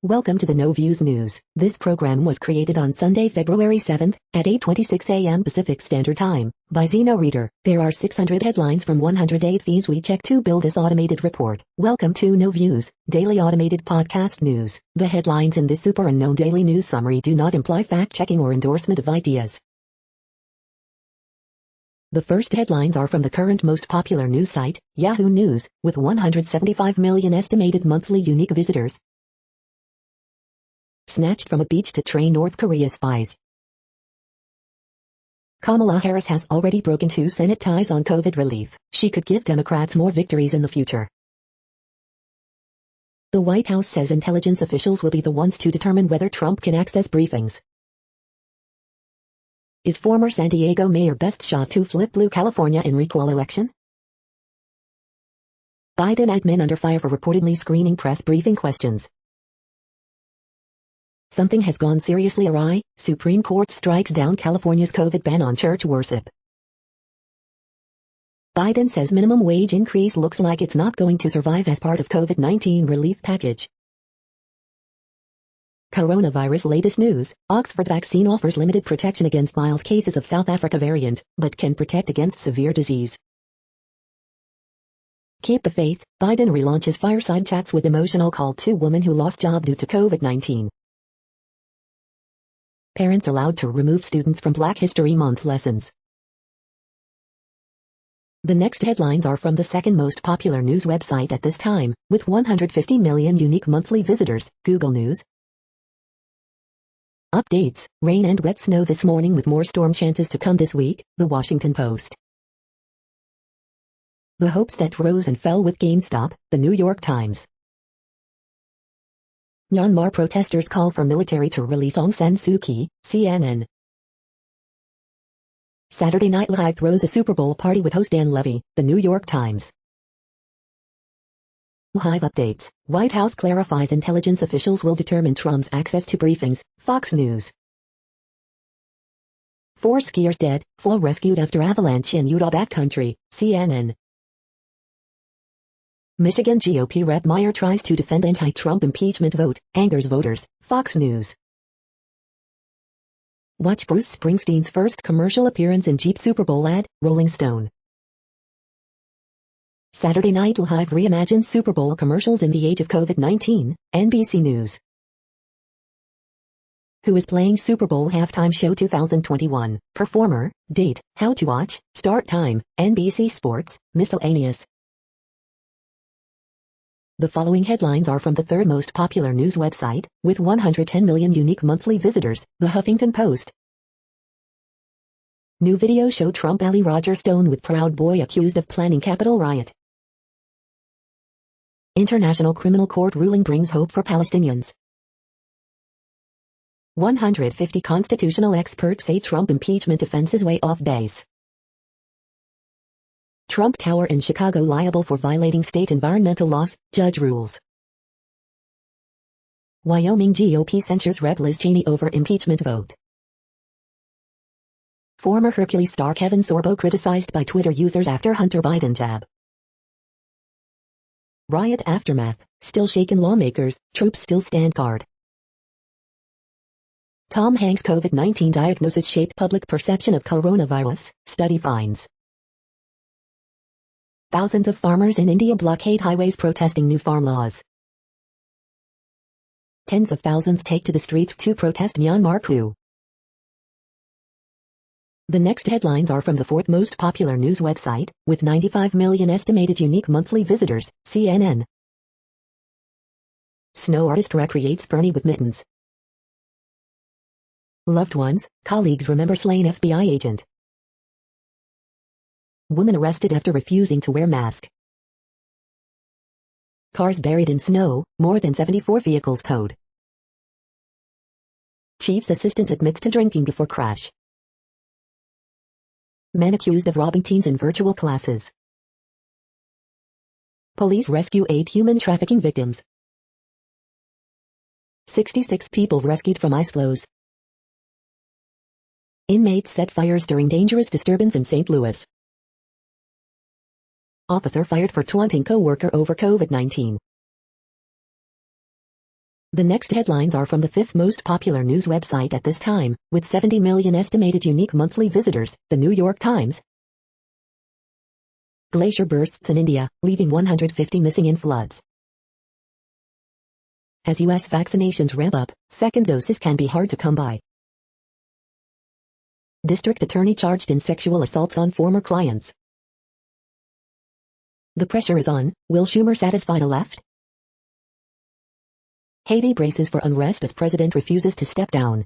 Welcome to the No Views News. This program was created on Sunday, February 7th, at 8:26 a.m. Pacific Standard Time, by Zeno Reader. There are 600 headlines from 108 feeds we check to build this automated report. Welcome to No Views, daily automated podcast news. The headlines in this super unknown daily news summary do not imply fact-checking or endorsement of ideas. The first headlines are from the current most popular news site, Yahoo News, with 175 million estimated monthly unique visitors. Snatched from a beach to train North Korea spies. Kamala Harris has already broken 2 Senate ties on COVID relief. She could give Democrats more victories in the future. The White House says intelligence officials will be the ones to determine whether Trump can access briefings. Is former San Diego mayor best shot to flip blue California in recall election? Biden admin under fire for reportedly screening press briefing questions. Something has gone seriously awry. Supreme Court strikes down California's COVID ban on church worship. Biden says minimum wage increase looks like it's not going to survive as part of COVID-19 relief package. Coronavirus latest news. Oxford vaccine offers limited protection against mild cases of South Africa variant, but can protect against severe disease. Keep the faith. Biden relaunches fireside chats with emotional call to woman who lost job due to COVID-19. Parents allowed to remove students from Black History Month lessons. The next headlines are from the second most popular news website at this time, with 150 million unique monthly visitors, Google News. Updates: rain and wet snow this morning with more storm chances to come this week, The Washington Post. The hopes that rose and fell with GameStop, The New York Times. Myanmar protesters call for military to release Aung San Suu Kyi, CNN. Saturday Night Live throws a Super Bowl party with host Dan Levy, The New York Times. Live updates: White House clarifies intelligence officials will determine Trump's access to briefings, Fox News. 4 skiers dead, 4 rescued after avalanche in Utah backcountry, CNN. Michigan GOP Rep Meyer tries to defend anti-Trump impeachment vote, angers voters, Fox News. Watch Bruce Springsteen's first commercial appearance in Jeep Super Bowl ad, Rolling Stone. Saturday Night Live reimagines Super Bowl commercials in the age of COVID-19, NBC News. Who is playing Super Bowl halftime show 2021, performer, date, how to watch, start time, NBC Sports, miscellaneous. The following headlines are from the third most popular news website, with 110 million unique monthly visitors, The Huffington Post. New video show Trump ally Roger Stone with Proud Boy accused of planning Capitol riot. International Criminal Court ruling brings hope for Palestinians. 150 constitutional experts say Trump impeachment defense is way off base. Trump Tower in Chicago liable for violating state environmental laws, judge rules. Wyoming GOP censures Rep. Liz Cheney over impeachment vote. Former Hercules star Kevin Sorbo criticized by Twitter users after Hunter Biden jab. Riot aftermath, still shaken lawmakers, troops still stand guard. Tom Hanks' COVID-19 diagnosis shaped public perception of coronavirus, study finds. Thousands of farmers in India blockade highways protesting new farm laws. Tens of thousands take to the streets to protest Myanmar coup. The next headlines are from the fourth most popular news website, with 95 million estimated unique monthly visitors, CNN. Snow artist recreates Bernie with mittens. Loved ones, colleagues remember slain FBI agent. Woman arrested after refusing to wear mask. Cars buried in snow, more than 74 vehicles towed. Chief's assistant admits to drinking before crash. Men accused of robbing teens in virtual classes. Police rescue 8 human trafficking victims. 66 people rescued from ice floes. Inmates set fires during dangerous disturbance in St. Louis. Officer fired for taunting co-worker over COVID-19. The next headlines are from the fifth most popular news website at this time, with 70 million estimated unique monthly visitors, the New York Times. Glacier bursts in India, leaving 150 missing in floods. As U.S. vaccinations ramp up, second doses can be hard to come by. District attorney charged in sexual assaults on former clients. The pressure is on. Will Schumer satisfy the left? Haiti braces for unrest as president refuses to step down.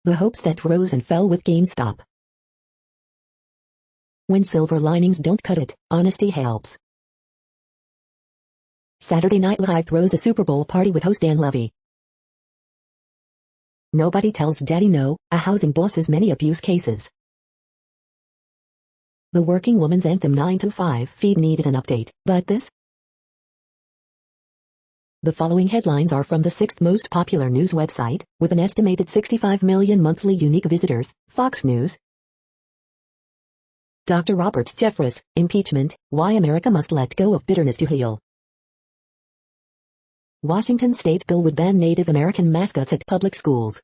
The hopes that rose and fell with GameStop. When silver linings don't cut it, honesty helps. Saturday Night Live throws a Super Bowl party with host Dan Levy. Nobody tells Daddy no, a housing boss's many abuse cases. The working woman's anthem 9 to 5 feed needed an update, but this? The following headlines are from the sixth most popular news website, with an estimated 65 million monthly unique visitors, Fox News. Dr. Robert Jeffress, impeachment, why America must let go of bitterness to heal. Washington state bill would ban Native American mascots at public schools.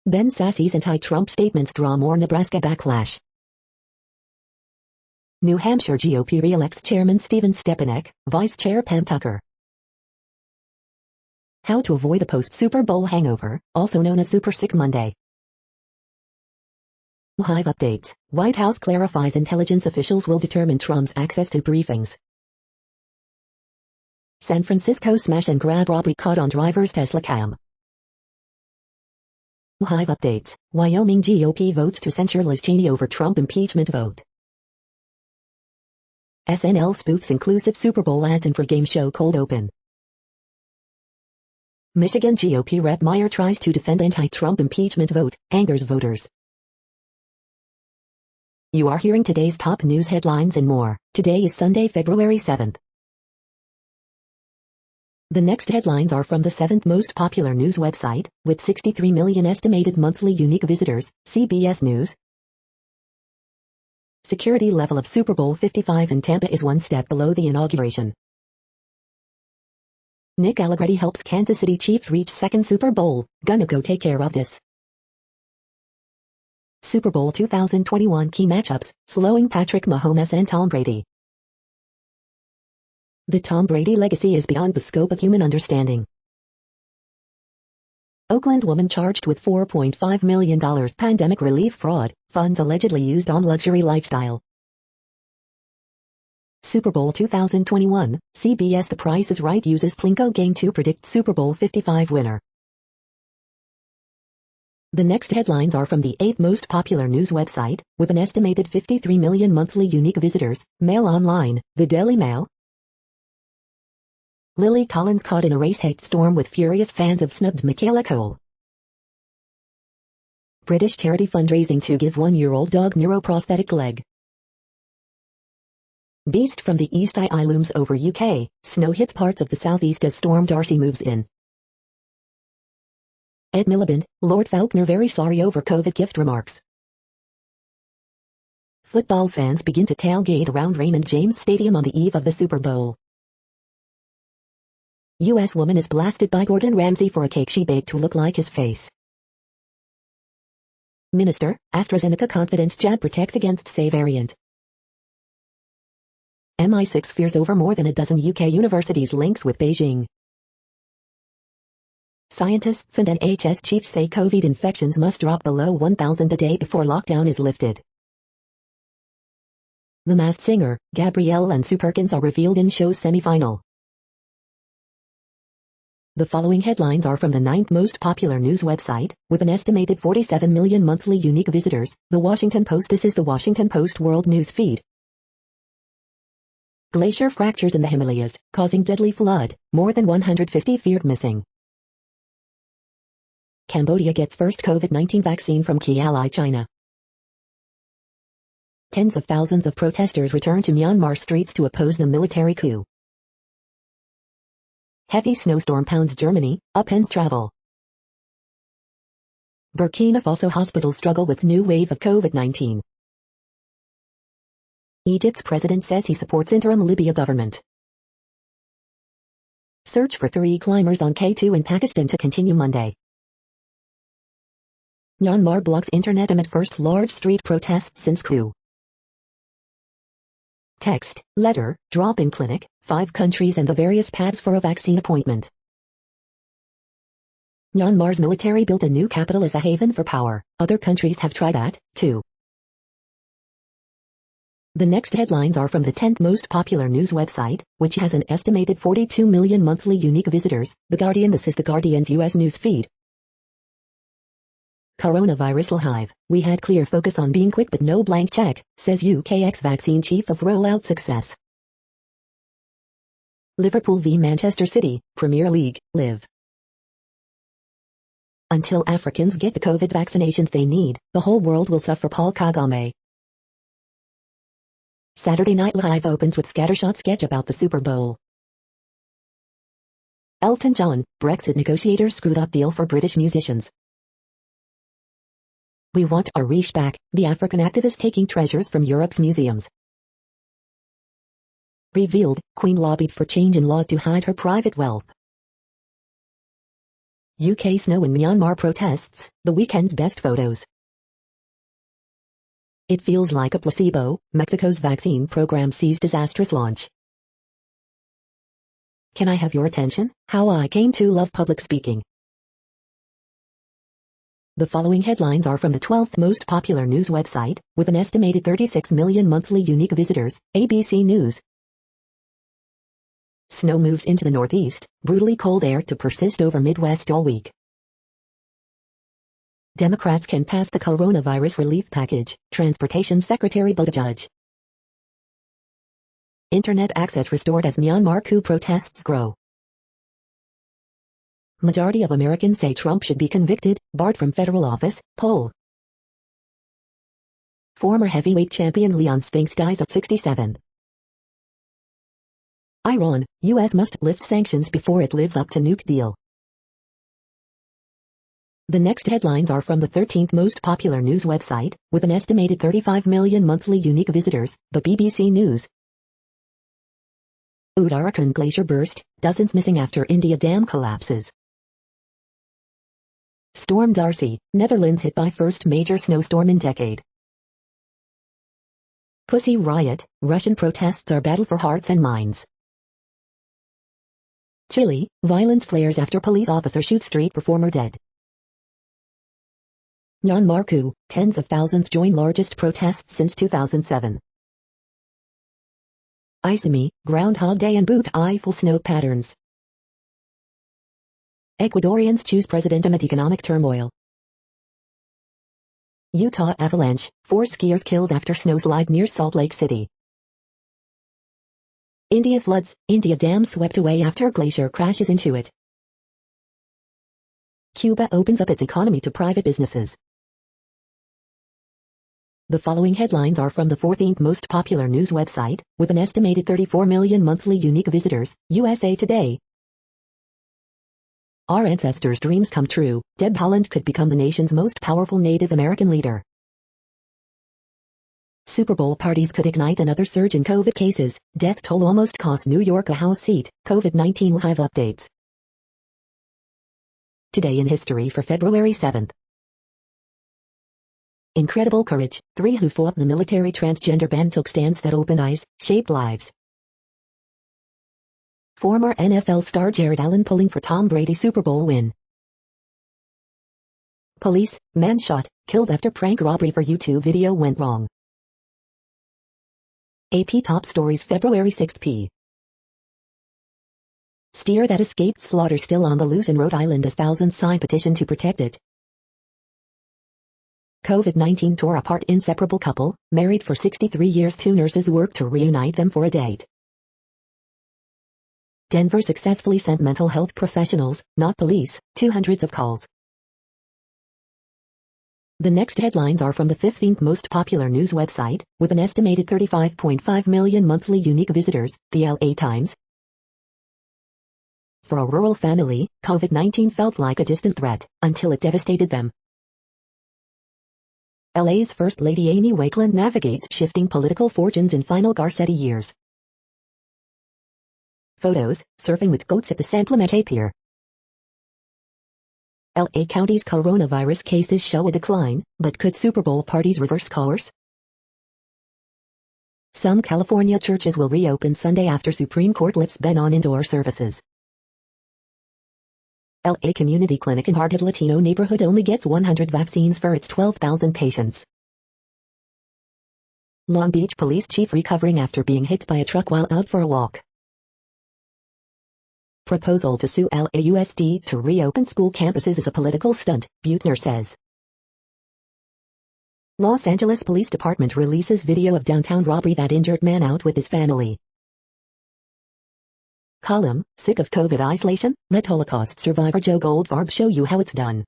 Ben Sassy's anti-Trump statements draw more Nebraska backlash. New Hampshire GOP re-elects Chairman Stephen Stepanek, Vice Chair Pam Tucker. How to avoid a post-Super Bowl hangover, also known as Super Sick Monday. Live updates. White House clarifies intelligence officials will determine Trump's access to briefings. San Francisco smash and grab robbery caught on driver's Tesla cam. Live updates. Wyoming GOP votes to censure Liz Cheney over Trump impeachment vote. SNL spoofs inclusive Super Bowl ads in for game show cold open. Michigan GOP Rep Meyer tries to defend anti-Trump impeachment vote, angers voters. You are hearing today's top news headlines and more. Today is Sunday, February 7th. The next headlines are from the seventh most popular news website, with 63 million estimated monthly unique visitors, CBS News. Security level of Super Bowl 55 in Tampa is one step below the inauguration. Nick Allegretti helps Kansas City Chiefs reach second Super Bowl, gonna go take care of this. Super Bowl 2021 key matchups, slowing Patrick Mahomes and Tom Brady. The Tom Brady legacy is beyond the scope of human understanding. Oakland woman charged with $4.5 million pandemic relief fraud, funds allegedly used on luxury lifestyle. Super Bowl 2021, CBS The Price is Right uses Plinko game to predict Super Bowl 55 winner. The next headlines are from the eighth most popular news website, with an estimated 53 million monthly unique visitors, Mail Online, The Daily Mail. Lily Collins caught in a race hate storm with furious fans of snubbed Michaela Cole. British charity fundraising to give one-year-old dog neuroprosthetic leg. Beast from the East Eye looms over UK, snow hits parts of the southeast as Storm Darcy moves in. Ed Miliband, Lord Faulkner very sorry over COVID gift remarks. Football fans begin to tailgate around Raymond James Stadium on the eve of the Super Bowl. U.S. woman is blasted by Gordon Ramsay for a cake she baked to look like his face. Minister, AstraZeneca confident jab protects against say variant. MI6 fears over more than a dozen UK universities links with Beijing. Scientists and NHS chiefs say COVID infections must drop below 1,000 a day before lockdown is lifted. The Masked Singer, Gabrielle and Sue Perkins are revealed in show's semi-final. The following headlines are from the ninth most popular news website, with an estimated 47 million monthly unique visitors, The Washington Post. This is the Washington Post World News Feed. Glacier fractures in the Himalayas, causing deadly flood, more than 150 feared missing. Cambodia gets first COVID-19 vaccine from key ally China. Tens of thousands of protesters return to Myanmar streets to oppose the military coup. Heavy snowstorm pounds Germany, upends travel. Burkina Faso hospitals struggle with new wave of COVID-19. Egypt's president says he supports interim Libya government. Search for 3 climbers on K2 in Pakistan to continue Monday. Myanmar blocks internet amid first large street protests since coup. Text, letter, drop-in clinic, 5 countries and the various paths for a vaccine appointment. Myanmar's military built a new capital as a haven for power. Other countries have tried that, too. The next headlines are from the 10th most popular news website, which has an estimated 42 million monthly unique visitors. The Guardian. This is The Guardian's US news feed. Coronavirus hive. We had clear focus on being quick but no blank check, says UK ex-vaccine chief of rollout success. Liverpool v Manchester City, Premier League, Live. Until Africans get the COVID vaccinations they need, the whole world will suffer. Paul Kagame. Saturday Night Live opens with scattershot sketch about the Super Bowl. Elton John, Brexit negotiators screwed up deal for British musicians. We want our Riche back, the African activist taking treasures from Europe's museums. Revealed, Queen lobbied for change in law to hide her private wealth. UK snow in Myanmar protests, the weekend's best photos. It feels like a placebo. Mexico's vaccine program sees disastrous launch. Can I have your attention? How I came to love public speaking. The following headlines are from the 12th most popular news website, with an estimated 36 million monthly unique visitors, ABC News. Snow moves into the northeast, brutally cold air to persist over Midwest all week. Democrats can pass the coronavirus relief package, Transportation Secretary Buttigieg. Internet access restored as Myanmar coup protests grow. Majority of Americans say Trump should be convicted, barred from federal office, poll. Former heavyweight champion Leon Spinks dies at 67. Iran, U.S. must lift sanctions before it lives up to nuke deal. The next headlines are from the 13th most popular news website, with an estimated 35 million monthly unique visitors, the BBC News. Uttarakhand glacier burst, dozens missing after India dam collapses. Storm Darcy, Netherlands hit by first major snowstorm in decade. Pussy Riot, Russian protests are battle for hearts and minds. Chile, violence flares after police officer shoots street performer dead. Myanmar coup, tens of thousands join largest protests since 2007. Isami, Groundhog Day and boot Eiffel snow patterns. Ecuadorians choose president amid economic turmoil. Utah avalanche, 4 skiers killed after snowslide near Salt Lake City. India floods, India dam swept away after glacier crashes into it. Cuba opens up its economy to private businesses. The following headlines are from the 14th most popular news website, with an estimated 34 million monthly unique visitors, USA Today. Our ancestors' dreams come true. Deb Haaland could become the nation's most powerful Native American leader. Super Bowl parties could ignite another surge in COVID cases. Death toll almost cost New York a House seat. COVID-19 live updates. Today in history for February 7th. Incredible courage. 3 who fought the military transgender ban took stands that opened eyes, shaped lives. Former NFL star Jared Allen pulling for Tom Brady Super Bowl win. Police, man shot, killed after prank robbery for YouTube video went wrong. AP Top Stories February 6th p. Steer that escaped slaughter still on the loose in Rhode Island as thousands sign petition to protect it. COVID-19 tore apart inseparable couple, married for 63 years. 2 nurses work to reunite them for a date. Denver successfully sent mental health professionals, not police, to hundreds of calls. The next headlines are from the 15th most popular news website, with an estimated 35.5 million monthly unique visitors, the LA Times. For a rural family, COVID-19 felt like a distant threat, until it devastated them. LA's First Lady Amy Wakeland navigates shifting political fortunes in final Garcetti years. Photos, surfing with goats at the San Clemente Pier. LA County's coronavirus cases show a decline, but could Super Bowl parties reverse course? Some California churches will reopen Sunday after Supreme Court lifts ban on indoor services. LA Community Clinic in hard-hit Latino neighborhood only gets 100 vaccines for its 12,000 patients. Long Beach police chief recovering after being hit by a truck while out for a walk. Proposal to sue LAUSD to reopen school campuses is a political stunt, Buettner says. Los Angeles Police Department releases video of downtown robbery that injured man out with his family. Column, sick of COVID isolation? Let Holocaust survivor Joe Goldfarb show you how it's done.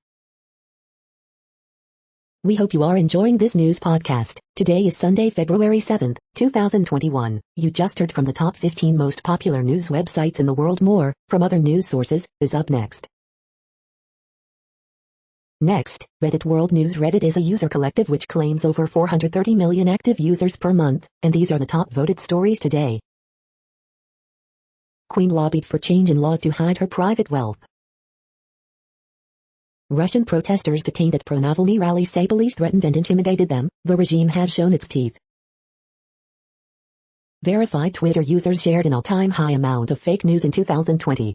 We hope you are enjoying this news podcast. Today is Sunday, February 7th, 2021. You just heard from the top 15 most popular news websites in the world. More, from other news sources, is up next. Next, Reddit World News. Reddit is a user collective which claims over 430 million active users per month, and these are the top voted stories today. Queen lobbied for change in law to hide her private wealth. Russian protesters detained at pro-Navalny rally say police threatened and intimidated them. The regime has shown its teeth. Verified Twitter users shared an all-time high amount of fake news in 2020.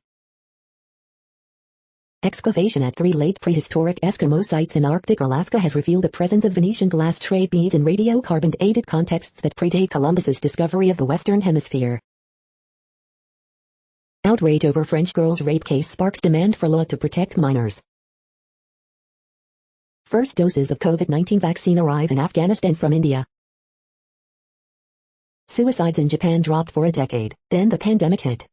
Excavation at 3 late prehistoric Eskimo sites in Arctic Alaska has revealed the presence of Venetian glass trade beads in radiocarbon-dated contexts that predate Columbus's discovery of the Western Hemisphere. Outrage over French girl's rape case sparks demand for law to protect minors. First doses of COVID-19 vaccine arrive in Afghanistan from India. Suicides in Japan dropped for a decade, then the pandemic hit.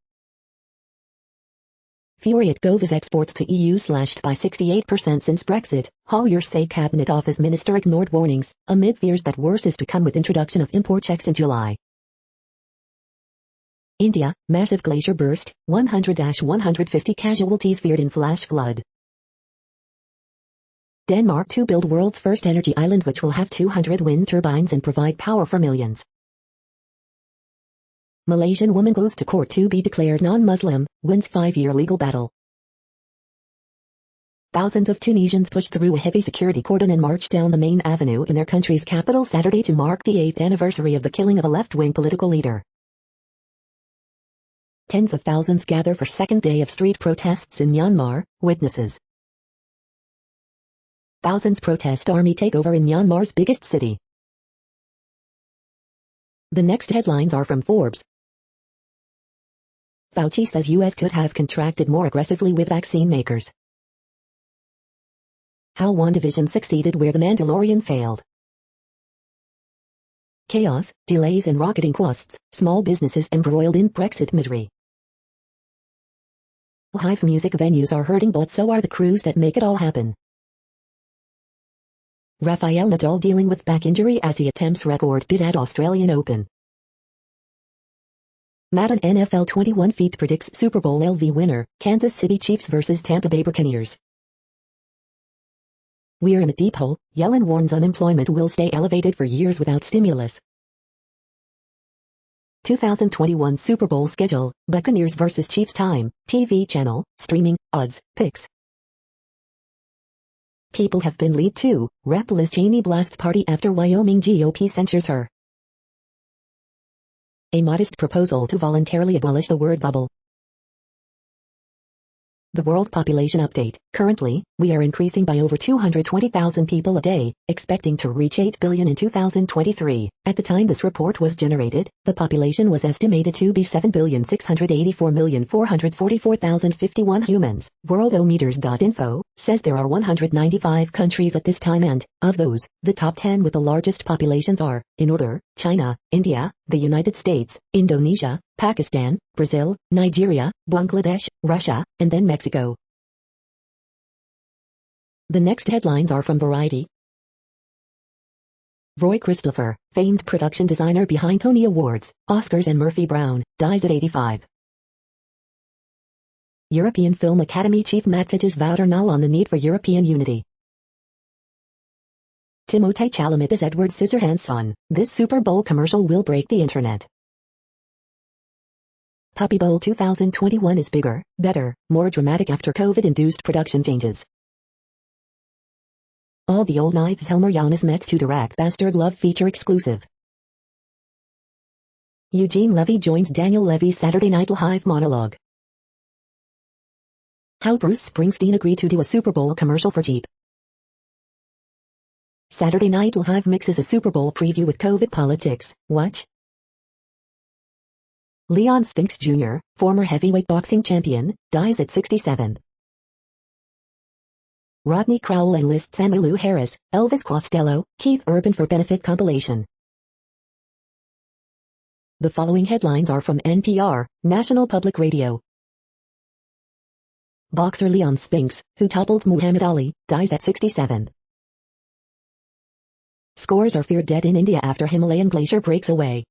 Fury at Gove as exports to EU slashed by 68% since Brexit. Hawlers say Cabinet Office Minister ignored warnings, amid fears that worse is to come with introduction of import checks in July. India, massive glacier burst, 100-150 casualties feared in flash flood. Denmark to build world's first energy island which will have 200 wind turbines and provide power for millions. Malaysian woman goes to court to be declared non-Muslim, wins 5-year legal battle. Thousands of Tunisians pushed through a heavy security cordon and marched down the main avenue in their country's capital Saturday to mark the 8th anniversary of the killing of a left-wing political leader. Tens of thousands gather for second day of street protests in Myanmar, witnesses. Thousands protest army takeover in Myanmar's biggest city. The next headlines are from Forbes. Fauci says U.S. could have contracted more aggressively with vaccine makers. How WandaVision succeeded where The Mandalorian failed. Chaos, delays and rocketing costs, small businesses embroiled in Brexit misery. Live music venues are hurting but so are the crews that make it all happen. Rafael Nadal dealing with back injury as he attempts record bid at Australian Open. Madden NFL 21 Feet predicts Super Bowl LV winner, Kansas City Chiefs vs Tampa Bay Buccaneers. We're in a deep hole, Yellen warns unemployment will stay elevated for years without stimulus. 2021 Super Bowl schedule, Buccaneers vs Chiefs time, TV channel, streaming, odds, picks. People have been lead to, Rep. Liz Cheney blasts party after Wyoming GOP censures her. A modest proposal to voluntarily abolish the word bubble. The World Population Update. Currently, we are increasing by over 220,000 people a day, expecting to reach 8 billion in 2023. At the time this report was generated, the population was estimated to be 7,684,444,051 humans. Worldometers.info says there are 195 countries at this time and, of those, the top 10 with the largest populations are, in order, China, India, the United States, Indonesia, Pakistan, Brazil, Nigeria, Bangladesh, Russia, and then Mexico. The next headlines are from Variety. Roy Christopher, famed production designer behind Tony Awards, Oscars and Murphy Brown, dies at 85. European Film Academy chief Matt Fitches vowed null on the need for European unity. Timothée Chalamet as Edward Scissorhands' son. This Super Bowl commercial will break the internet. Puppy Bowl 2021 is bigger, better, more dramatic after COVID-induced production changes. All the old knives Helmer Giannis met to direct Bastard Love feature exclusive. Eugene Levy joins Daniel Levy's Saturday Night Live monologue. How Bruce Springsteen agreed to do a Super Bowl commercial for cheap. Saturday Night Live mixes a Super Bowl preview with COVID politics. Watch. Leon Spinks Jr., former heavyweight boxing champion, dies at 67. Rodney Crowell enlists Emmylou Harris, Elvis Costello, Keith Urban for benefit compilation. The following headlines are from NPR, National Public Radio. Boxer Leon Spinks, who toppled Muhammad Ali, dies at 67. Scores are feared dead in India after Himalayan glacier breaks away.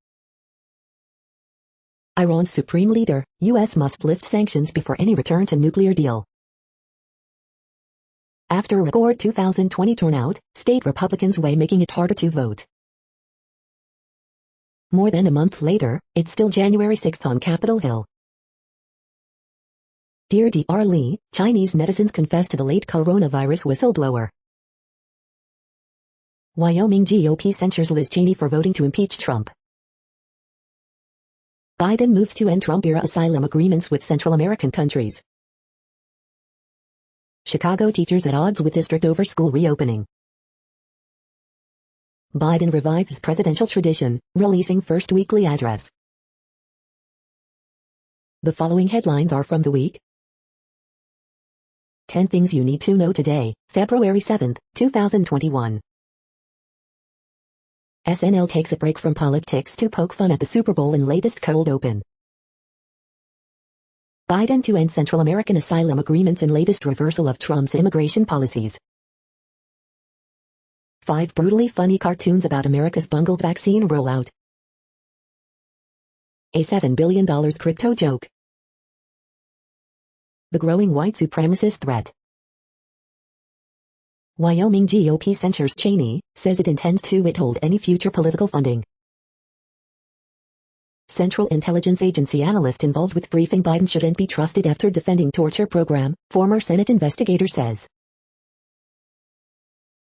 Iran's supreme leader, U.S. must lift sanctions before any return to nuclear deal. After a record 2020 turnout, state Republicans weigh making it harder to vote. More than a month later, it's still January 6th on Capitol Hill. Dear Dr. Lee, Chinese netizens confess to the late coronavirus whistleblower. Wyoming GOP censures Liz Cheney for voting to impeach Trump. Biden moves to end Trump-era asylum agreements with Central American countries. Chicago teachers at odds with district over school reopening. Biden revives presidential tradition, releasing first weekly address. The following headlines are from the week. 10 things you need to know today, February 7, 2021. SNL takes a break from politics to poke fun at the Super Bowl in latest cold open. Biden to end Central American asylum agreements in latest reversal of Trump's immigration policies. 5 brutally funny cartoons about America's bungled vaccine rollout. A $7 billion crypto joke. The growing white supremacist threat. Wyoming GOP censures Cheney, says it intends to withhold any future political funding. Central Intelligence Agency analyst involved with briefing Biden shouldn't be trusted after defending torture program, former Senate investigator says.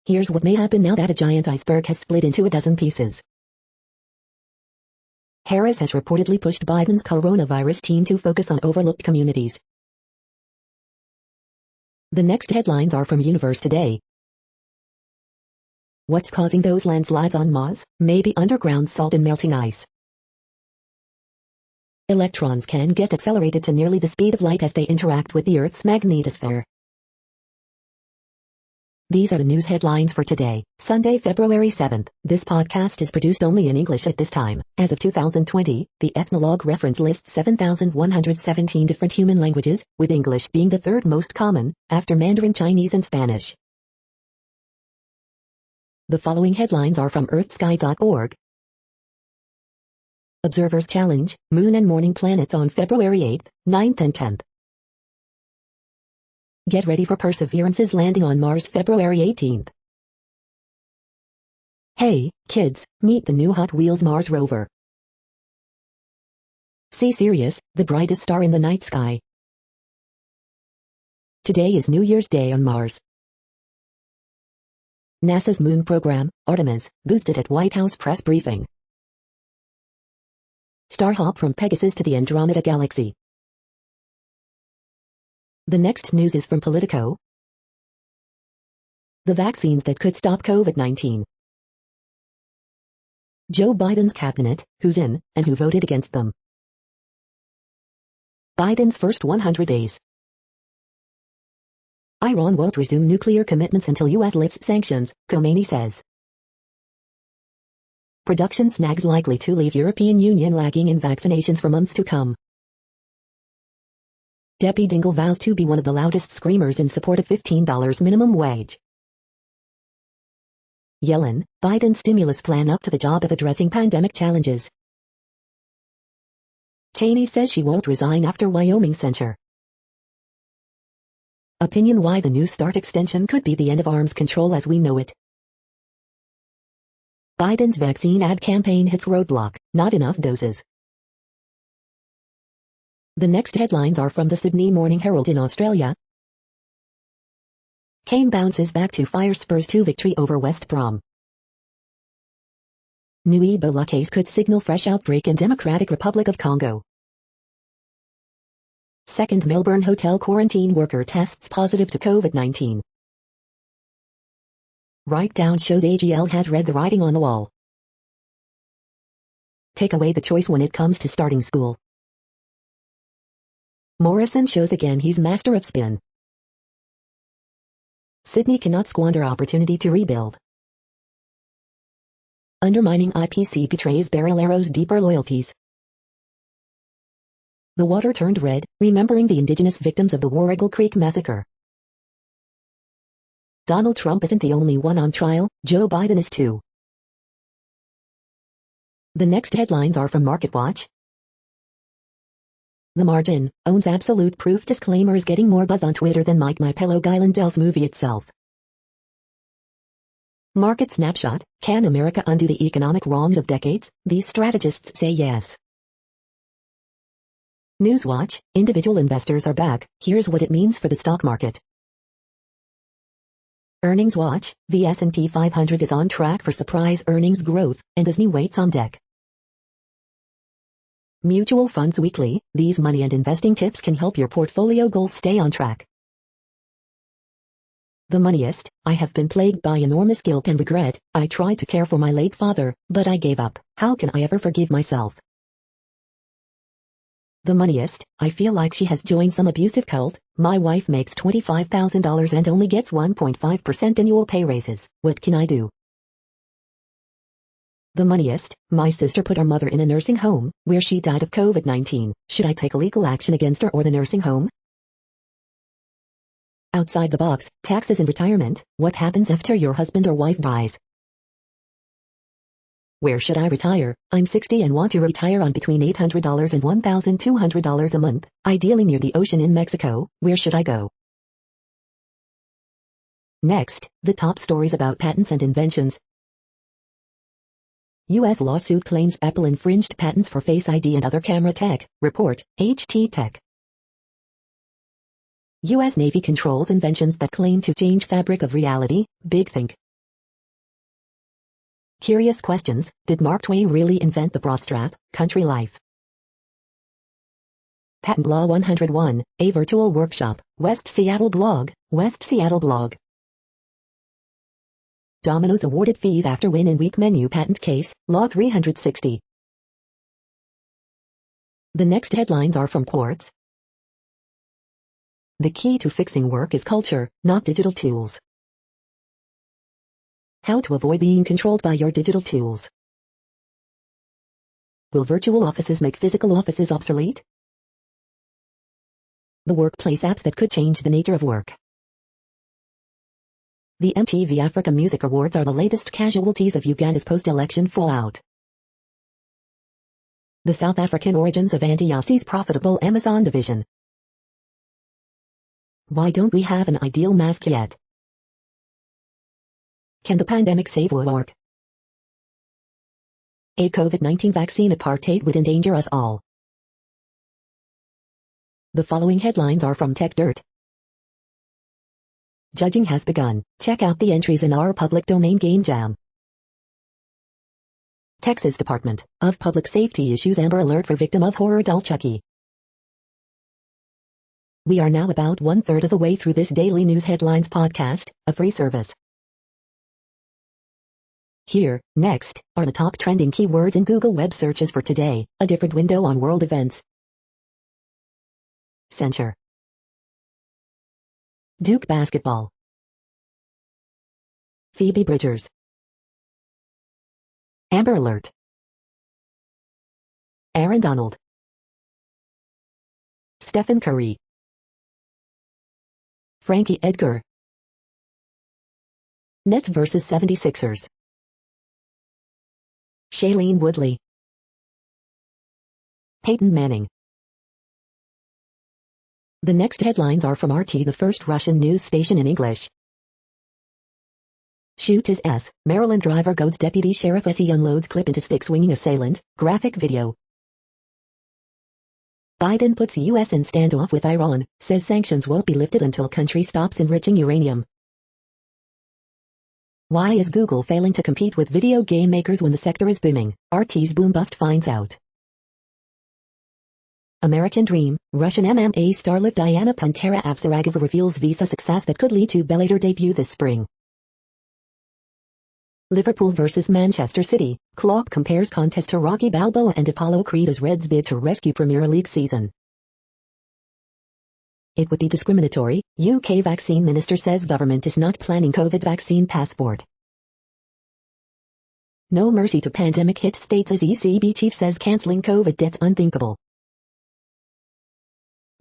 Here's what may happen now that a giant iceberg has split into a dozen pieces. Harris has reportedly pushed Biden's coronavirus team to focus on overlooked communities. The next headlines are from Universe Today. What's causing those landslides on Mars? Maybe underground salt and melting ice. Electrons can get accelerated to nearly the speed of light as they interact with the Earth's magnetosphere. These are the news headlines for today, Sunday, February 7th. This podcast is produced only in English at this time. As of 2020, the Ethnologue reference lists 7,117 different human languages, with English being the third most common, after Mandarin Chinese and Spanish. The following headlines are from earthsky.org. Observers challenge moon and morning planets on February 8th, 9th and 10th. Get ready for Perseverance's landing on Mars February 18th. Hey, kids, meet the new Hot Wheels Mars rover. See Sirius, the brightest star in the night sky. Today is New Year's Day on Mars. NASA's moon program, Artemis, boosted at White House press briefing. Star hop from Pegasus to the Andromeda Galaxy. The next news is from Politico. The vaccines that could stop COVID-19. Joe Biden's cabinet, who's in, and who voted against them. Biden's first 100 days. Iran won't resume nuclear commitments until U.S. lifts sanctions, Khomeini says. Production snags likely to leave European Union lagging in vaccinations for months to come. Debbie Dingell vows to be one of the loudest screamers in support of $15 minimum wage. Yellen, Biden stimulus plan up to the job of addressing pandemic challenges. Cheney says she won't resign after Wyoming censure. Opinion why the New START extension could be the end of arms control as we know it. Biden's vaccine ad campaign hits roadblock, not enough doses. The next headlines are from the Sydney Morning Herald in Australia. Kane bounces back to fire Spurs 2 victory over West Brom. New Ebola case could signal fresh outbreak in Democratic Republic of Congo. Second Melbourne hotel quarantine worker tests positive to COVID-19. Write-down shows AGL has read the writing on the wall. Take away the choice when it comes to starting school. Morrison shows again he's master of spin. Sydney cannot squander opportunity to rebuild. Undermining IPC betrays Barrelero's deeper loyalties. The water turned red, remembering the indigenous victims of the Warrigal Creek massacre. Donald Trump isn't the only one on trial, Joe Biden is too. The next headlines are from MarketWatch. The Margin owns Absolute Proof disclaimer is getting more buzz on Twitter than Mike My Pillow Guy Lindell's movie itself. Market Snapshot, can America undo the economic wrongs of decades? These strategists say yes. Newswatch, individual investors are back, here's what it means for the stock market. Earnings Watch, the S&P 500 is on track for surprise earnings growth, and Disney waits on deck. Mutual Funds Weekly, these money and investing tips can help your portfolio goals stay on track. The Moneyist, I have been plagued by enormous guilt and regret. I tried to care for my late father, but I gave up. How can I ever forgive myself? The Moneyist, I feel like she has joined some abusive cult. My wife makes $25,000 and only gets 1.5% annual pay raises. What can I do? The Moneyist, my sister put our mother in a nursing home, where she died of COVID-19. Should I take legal action against her or the nursing home? Outside the box, taxes and retirement, what happens after your husband or wife dies? Where should I retire? I'm 60 and want to retire on between $800 and $1,200 a month, ideally near the ocean in Mexico. Where should I go? Next, the top stories about patents and inventions. U.S. lawsuit claims Apple infringed patents for Face ID and other camera tech. Report, HT Tech. U.S. Navy controls inventions that claim to change fabric of reality. Big Think. Curious questions, did Mark Twain really invent the bra strap? Country Life. Patent Law 101, a virtual workshop. West Seattle blog, West Seattle blog. Domino's awarded fees after win in weak menu patent case, Law 360. The next headlines are from Quartz. The key to fixing work is culture, not digital tools. How to avoid being controlled by your digital tools. Will virtual offices make physical offices obsolete? The workplace apps that could change the nature of work. The MTV Africa Music Awards are the latest casualties of Uganda's post-election fallout. The South African origins of Andy-Yassi's profitable Amazon division. Why don't we have an ideal mask yet? Can the pandemic save work? A COVID-19 vaccine apartheid would endanger us all. The following headlines are from Tech Dirt. Judging has begun. Check out the entries in our public domain Game Jam. Texas Department of Public Safety issues Amber Alert for victim of horror doll Chucky. We are now about 1/3 of the way through this daily news headlines podcast, a free service. Here, next, are the top trending keywords in Google web searches for today, a different window on world events. Censure. Duke basketball. Phoebe Bridgers. Amber Alert. Aaron Donald. Stephen Curry. Frankie Edgar. Nets vs 76ers. Shailene Woodley. Peyton Manning. The next headlines are from RT, the first Russian news station in English. Shoot his ass, Maryland driver goads deputy sheriff as he unloads clip into stick swinging assailant, graphic video. Biden puts U.S. in standoff with Iran, says sanctions won't be lifted until country stops enriching uranium. Why is Google failing to compete with video game makers when the sector is booming? RT's Boom Bust finds out. American Dream, Russian MMA starlet Diana Pantera Avsaragova reveals visa success that could lead to Bellator debut this spring. Liverpool vs Manchester City, Klopp compares contest to Rocky Balboa and Apollo Creed as Reds bid to rescue Premier League season. It would be discriminatory, UK vaccine minister says government is not planning COVID vaccine passport. No mercy to pandemic hit states as ECB chief says cancelling COVID debts unthinkable.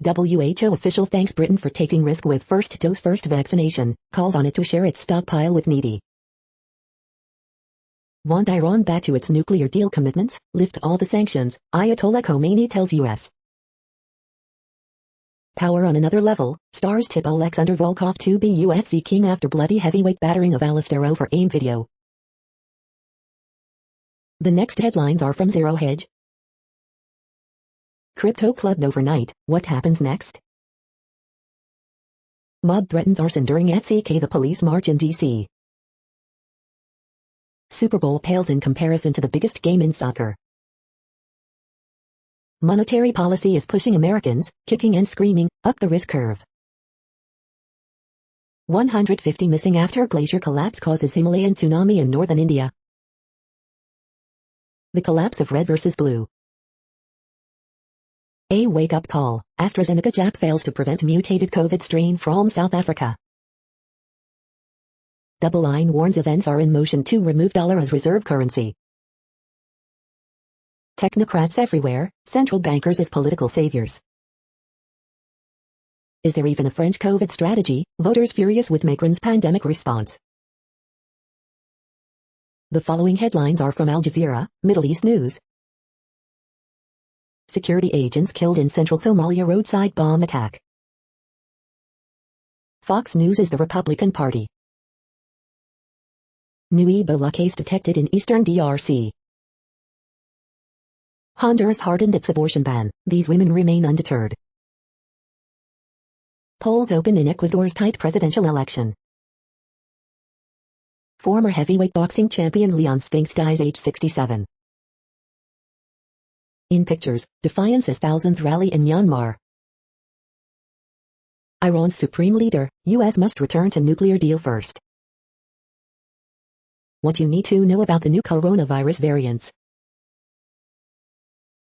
WHO official thanks Britain for taking risk with first vaccination, calls on it to share its stockpile with needy. Want Iran back to its nuclear deal commitments? Lift all the sanctions, Ayatollah Khomeini tells US. Power on another level, stars tip Alexander Volkov to be UFC king after bloody heavyweight battering of Alistair over AIM video. The next headlines are from Zero Hedge. Crypto clubbed overnight, what happens next? Mob threatens arson during FCK the police march in DC. Super Bowl pales in comparison to the biggest game in soccer. Monetary policy is pushing Americans, kicking and screaming, up the risk curve. 150 missing after glacier collapse causes Himalayan tsunami in northern India. The collapse of red versus blue. A wake-up call, AstraZeneca jab fails to prevent mutated COVID strain from South Africa. Double Line warns events are in motion to remove dollar as reserve currency. Technocrats everywhere, central bankers as political saviors. Is there even a French COVID strategy? Voters furious with Macron's pandemic response. The following headlines are from Al Jazeera, Middle East News. Security agents killed in central Somalia roadside bomb attack. Fox News is the Republican Party. New Ebola case detected in eastern DRC. Honduras hardened its abortion ban, these women remain undeterred. Polls open in Ecuador's tight presidential election. Former heavyweight boxing champion Leon Spinks dies age 67. In pictures, defiance as thousands rally in Myanmar. Iran's supreme leader, US must return to nuclear deal first. What you need to know about the new coronavirus variants.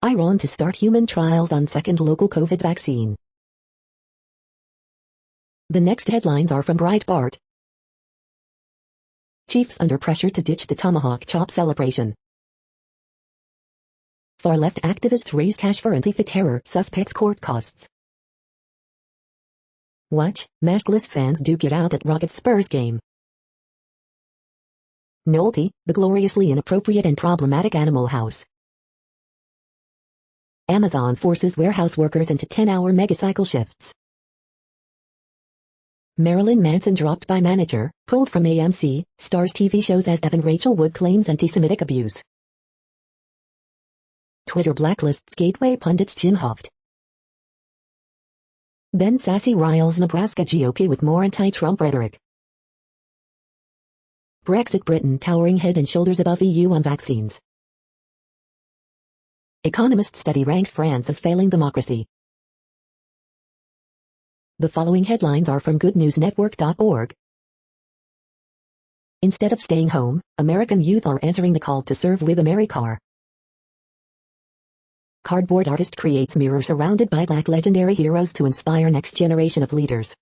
Iran to start human trials on second local COVID vaccine. The next headlines are from Breitbart. Chiefs under pressure to ditch the tomahawk chop celebration. Far-left activists raise cash for Antifa terror, suspects court costs. Watch, maskless fans duke it out at Rockets Spurs game. Nolte, the gloriously inappropriate and problematic Animal House. Amazon forces warehouse workers into 10-hour megacycle shifts. Marilyn Manson dropped by manager, pulled from AMC, stars TV shows as Evan Rachel Wood claims anti-Semitic abuse. Twitter blacklists gateway pundits Jim Hoft. Ben Sasse riles Nebraska GOP with more anti-Trump rhetoric. Brexit Britain towering head and shoulders above EU on vaccines. Economist study ranks France as failing democracy. The following headlines are from goodnewsnetwork.org. Instead of staying home, American youth are answering the call to serve with AmeriCar. Cardboard artist creates mirror surrounded by Black legendary heroes to inspire next generation of leaders.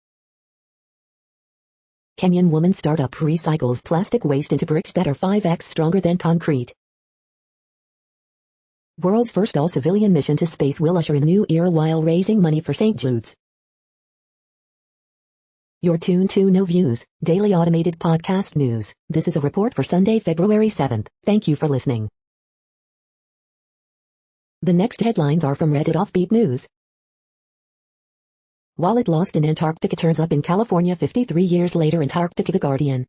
Kenyan woman startup recycles plastic waste into bricks that are 5x stronger than concrete. World's first all-civilian mission to space will usher in a new era while raising money for St. Jude's. You're tuned to No Views, daily automated podcast news. This is a report for Sunday, February 7th. Thank you for listening. The next headlines are from Reddit Offbeat News. Wallet lost in Antarctica turns up in California 53 years later. Antarctica. The Guardian.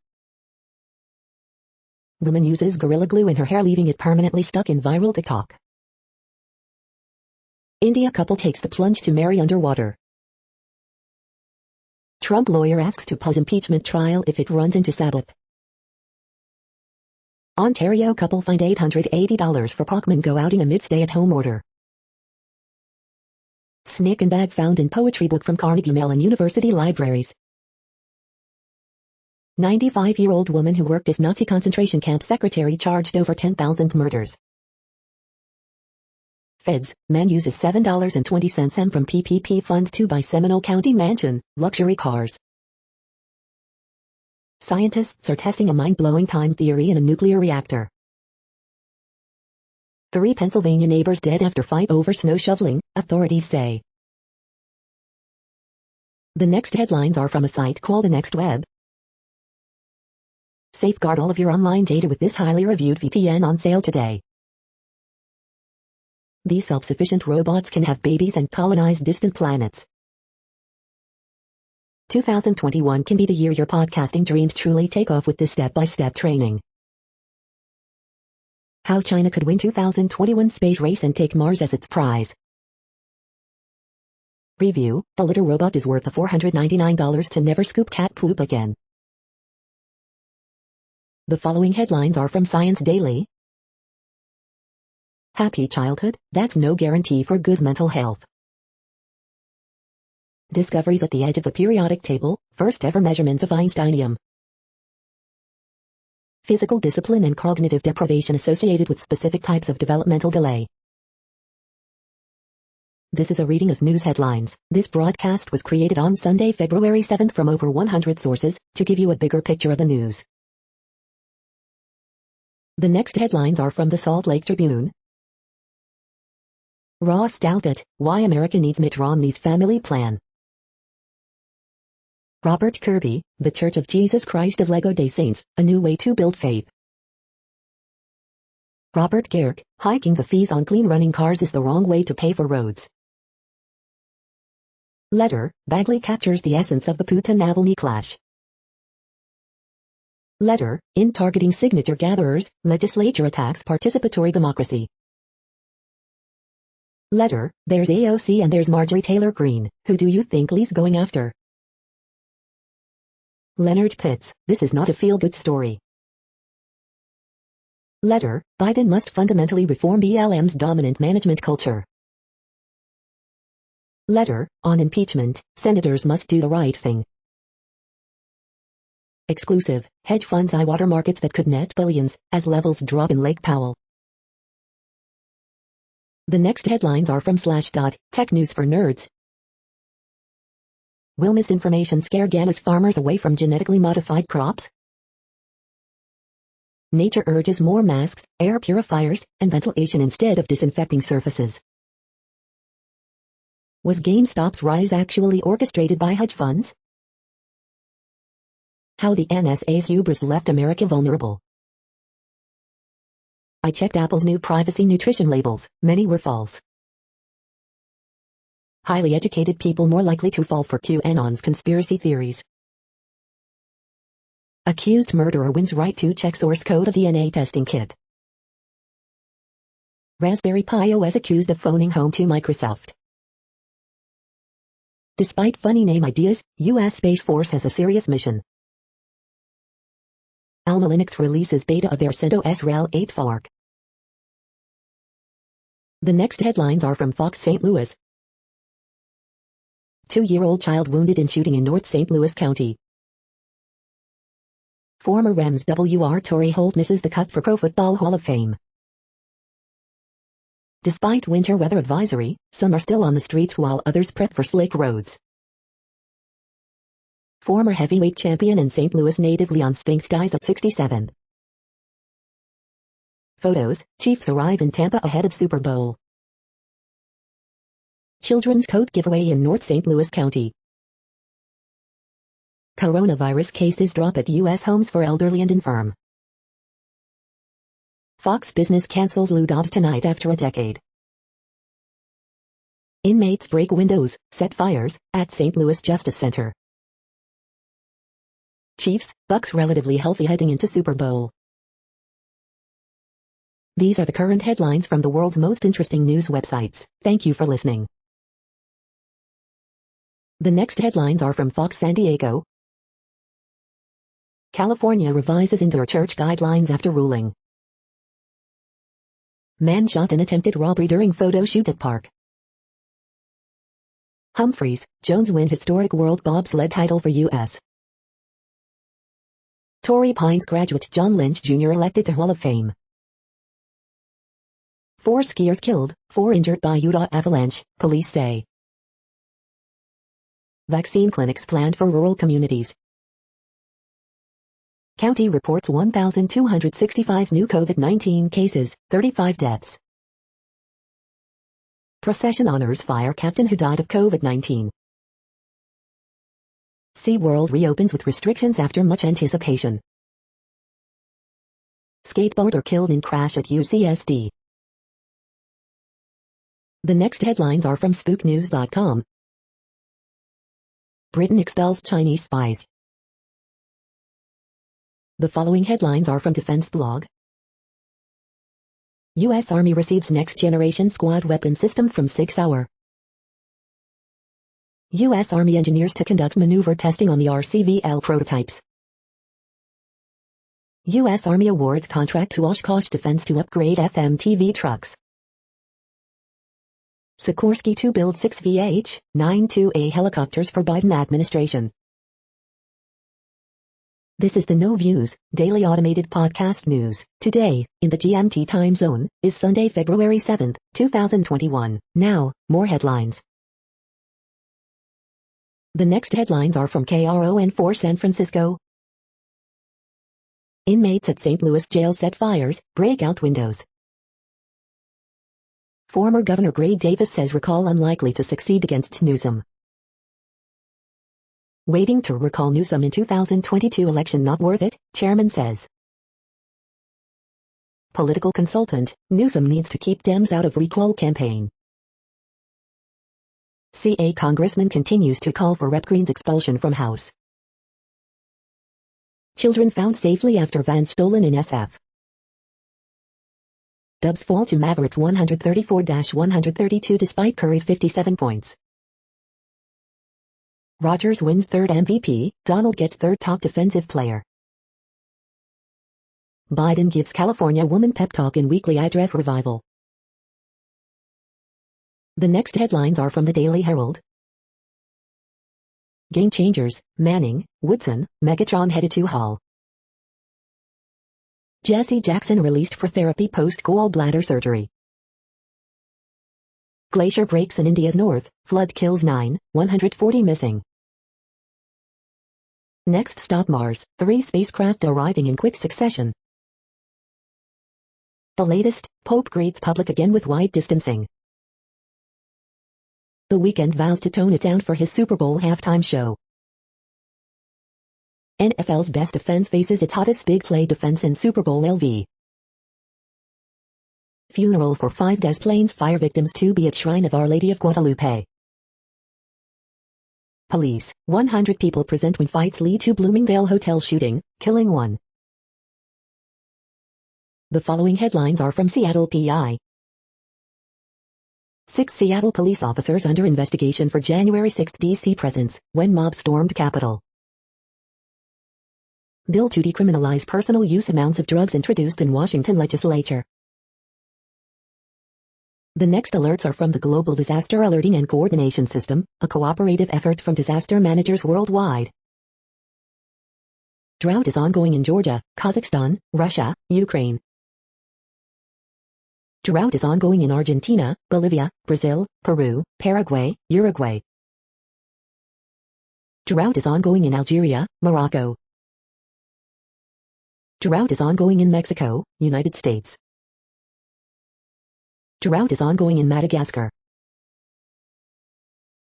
Woman uses Gorilla Glue in her hair leaving it permanently stuck in viral TikTok. India couple takes the plunge to marry underwater. Trump lawyer asks to pause impeachment trial if it runs into Sabbath. Ontario couple fined $880 for Pokemon Go outing amid stay-at-home order. Snake and bag found in poetry book from Carnegie Mellon University libraries. 95-year-old woman who worked as Nazi concentration camp secretary charged over 10,000 murders. Feds, man uses $7.20 from PPP funds to buy Seminole County mansion, luxury cars. Scientists are testing a mind-blowing time theory in a nuclear reactor. 3 Pennsylvania neighbors dead after fight over snow shoveling, authorities say. The next headlines are from a site called The Next Web. Safeguard all of your online data with this highly reviewed VPN on sale today. These self-sufficient robots can have babies and colonize distant planets. 2021 can be the year your podcasting dreams truly take off with this step-by-step training. How China could win 2021 space race and take Mars as its prize. Review: a litter robot is worth $499 to never scoop cat poop again. The following headlines are from Science Daily. Happy childhood, that's no guarantee for good mental health. Discoveries at the edge of the periodic table, first ever measurements of Einsteinium. Physical discipline and cognitive deprivation associated with specific types of developmental delay. This is a reading of news headlines. This broadcast was created on Sunday, February 7th from over 100 sources, to give you a bigger picture of the news. The next headlines are from the Salt Lake Tribune. Ross doubt that, why America needs Mitt Romney's family plan. Robert Kirby, The Church of Jesus Christ of Latter-day Saints, a new way to build faith. Robert Garrick, hiking the fees on clean running cars is the wrong way to pay for roads. Letter, Bagley captures the essence of the Putin-Navalny clash. Letter, in targeting signature gatherers, legislature attacks participatory democracy. Letter, there's AOC and there's Marjorie Taylor Greene, who do you think Lee's going after? Leonard Pitts, this is not a feel-good story. Letter, Biden must fundamentally reform BLM's dominant management culture. Letter, on impeachment, senators must do the right thing. Exclusive, hedge funds eye water markets that could net billions, as levels drop in Lake Powell. The next headlines are from Slashdot, Tech News for Nerds. Will misinformation scare Ghana's farmers away from genetically modified crops? Nature urges more masks, air purifiers, and ventilation instead of disinfecting surfaces. Was GameStop's rise actually orchestrated by hedge funds? How the NSA's hubris left America vulnerable. I checked Apple's new privacy nutrition labels, many were false. Highly educated people more likely to fall for QAnon's conspiracy theories. Accused murderer wins right to check source code of DNA testing kit. Raspberry Pi OS accused of phoning home to Microsoft. Despite funny name ideas, U.S. Space Force has a serious mission. Alma Linux releases beta of their CentOS Rel 8 fork. The next headlines are from Fox St. Louis. 2-year-old child wounded in shooting in North St. Louis County. Former Rams WR Torrey Holt misses the cut for Pro Football Hall of Fame. Despite winter weather advisory, some are still on the streets while others prep for slick roads. Former heavyweight champion and St. Louis native Leon Spinks dies at 67. Photos, Chiefs arrive in Tampa ahead of Super Bowl. Children's coat giveaway in North St. Louis County. Coronavirus cases drop at U.S. homes for elderly and infirm. Fox Business cancels Lou Dobbs tonight after a decade. Inmates break windows, set fires, at St. Louis Justice Center. Chiefs, Bucks relatively healthy heading into Super Bowl. These are the current headlines from the world's most interesting news websites. Thank you for listening. The next headlines are from Fox San Diego. California revises indoor church guidelines after ruling. Man shot in attempted robbery during photo shoot at park. Humphreys, Jones win historic world bobsled title for U.S. Torrey Pines graduate John Lynch Jr. elected to Hall of Fame. 4 skiers killed, 4 injured by Utah avalanche, police say. Vaccine clinics planned for rural communities. County reports 1,265 new COVID-19 cases, 35 deaths. Procession honors fire captain who died of COVID-19. SeaWorld reopens with restrictions after much anticipation. Skateboarder killed in crash at UCSD. The next headlines are from SpookNews.com. Britain expels Chinese spies. The following headlines are from Defense Blog. U.S. Army receives next-generation squad weapon system from 6 Hour. U.S. Army engineers to conduct maneuver testing on the RCVL prototypes. U.S. Army awards contract to Oshkosh Defense to upgrade FMTV trucks. Sikorsky to build 6 VH-92A helicopters for Biden administration. This is the No Views, daily automated podcast news. Today, in the GMT time zone, is Sunday, February 7th, 2021. Now, more headlines. The next headlines are from KRON4 San Francisco. Inmates at St. Louis jail set fires, break out windows. Former Governor Gray Davis says recall unlikely to succeed against Newsom. Waiting to recall Newsom in 2022 election not worth it, chairman says. Political consultant, Newsom needs to keep Dems out of recall campaign. CA congressman continues to call for Rep. Green's expulsion from House. Children found safely after van stolen in SF. Dubs fall to Mavericks 134-132 despite Curry's 57 points. Rodgers wins 3rd MVP, Donald gets 3rd top defensive player. Biden gives California woman pep talk in weekly address revival. The next headlines are from the Daily Herald. Game changers, Manning, Woodson, Megatron headed to Hall. Jesse Jackson released for therapy post-gallbladder surgery. Glacier breaks in India's north, flood kills 9, 140 missing. Next stop Mars, 3 spacecraft arriving in quick succession. The latest, Pope greets public again with wide distancing. The Weeknd vows to tone it down for his Super Bowl halftime show. NFL's best defense faces its hottest big play defense in Super Bowl LV. Funeral for 5 Des Plaines fire victims to be at Shrine of Our Lady of Guadalupe. Police, 100 people present when fights lead to Bloomingdale hotel shooting, killing 1. The following headlines are from Seattle PI. 6 Seattle police officers under investigation for January 6 DC presence, when mob stormed Capitol. Bill to decriminalize personal use amounts of drugs introduced in Washington legislature. The next alerts are from the Global Disaster Alerting and Coordination System, a cooperative effort from disaster managers worldwide. Drought is ongoing in Georgia, Kazakhstan, Russia, Ukraine. Drought is ongoing in Argentina, Bolivia, Brazil, Peru, Paraguay, Uruguay. Drought is ongoing in Algeria, Morocco. Drought is ongoing in Mexico, United States. Drought is ongoing in Madagascar.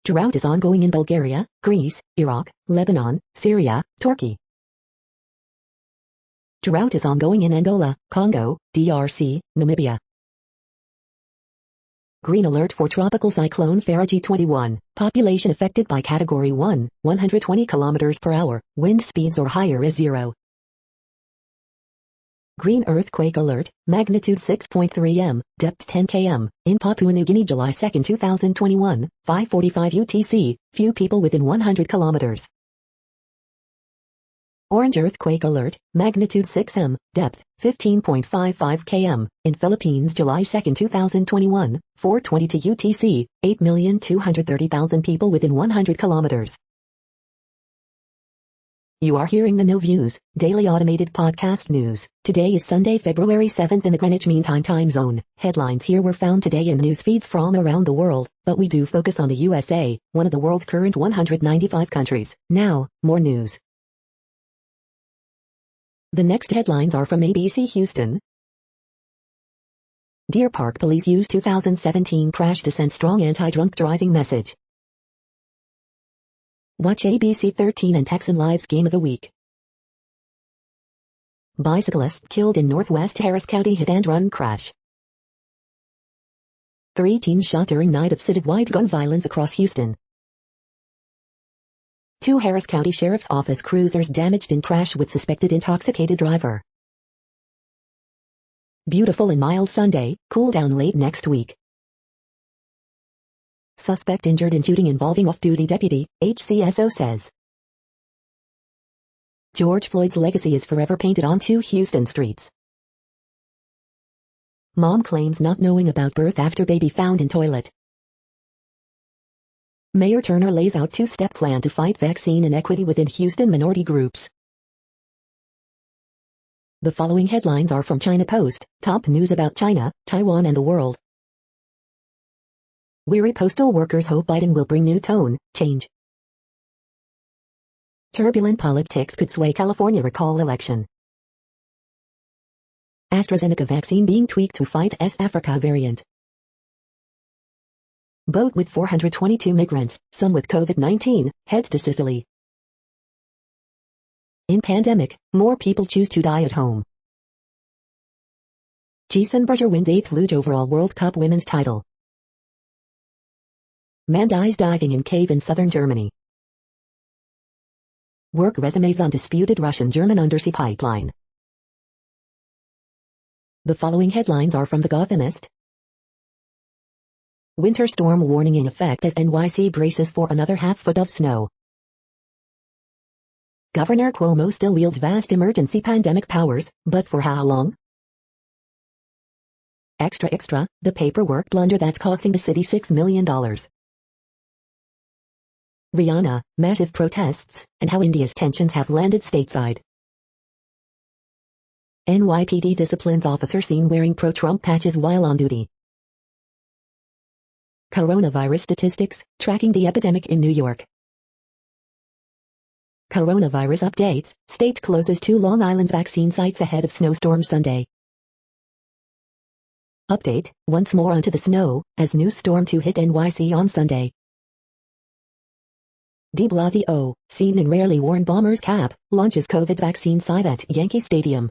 Drought is ongoing in Bulgaria, Greece, Iraq, Lebanon, Syria, Turkey. Drought is ongoing in Angola, Congo, DRC, Namibia. Green alert for tropical cyclone Faraji 21, population affected by category 1, 120 km per hour, wind speeds or higher is 0. Green earthquake alert, magnitude 6.3 m, depth 10 km, in Papua New Guinea July 2, 2021, 5:45 UTC, few people within 100 kilometers. Orange earthquake alert, magnitude 6 m, depth 15.55 km, in Philippines July 2, 2021, 4:22 UTC, 8,230,000 people within 100 kilometers. You are hearing the No Views, daily automated podcast news. Today is Sunday, February 7th in the Greenwich Mean Time zone. Headlines here were found today in news feeds from around the world, but we do focus on the USA, one of the world's current 195 countries. Now, more news. The next headlines are from ABC Houston. Deer Park police use 2017 crash to send strong anti-drunk driving message. Watch ABC 13 and Texan Live's Game of the Week. Bicyclist killed in Northwest Harris County hit-and-run crash. 3 teens shot during night of citywide gun violence across Houston. 2 Harris County Sheriff's Office cruisers damaged in crash with suspected intoxicated driver. Beautiful and mild Sunday, cool down late next week. Suspect injured in shooting involving off-duty deputy, HCSO says. George Floyd's legacy is forever painted onto Houston streets. Mom claims not knowing about birth after baby found in toilet. Mayor Turner lays out 2-step plan to fight vaccine inequity within Houston minority groups. The following headlines are from China Post, top news about China, Taiwan and the world. Weary postal workers hope Biden will bring new tone, change. Turbulent politics could sway California recall election. AstraZeneca vaccine being tweaked to fight S. Africa variant. Boat with 422 migrants, some with COVID-19, heads to Sicily. In pandemic, more people choose to die at home. Giesenberger wins 8th luge overall World Cup women's title. Man dies diving in cave in southern Germany. Work resumes on disputed Russian-German undersea pipeline. The following headlines are from The Gothamist. Winter storm warning in effect as NYC braces for another half-foot of snow. Governor Cuomo still wields vast emergency pandemic powers, but for how long? Extra, the paperwork blunder that's costing the city $6 million. Rihanna, massive protests, and how India's tensions have landed stateside. NYPD disciplines officer seen wearing pro-Trump patches while on duty. Coronavirus statistics, tracking the epidemic in New York. Coronavirus updates, state closes 2 Long Island vaccine sites ahead of snowstorm Sunday. Update, once more onto the snow, as new storm 2 hit NYC on Sunday. De Blasio, seen in rarely worn bomber's cap, launches COVID vaccine site at Yankee Stadium.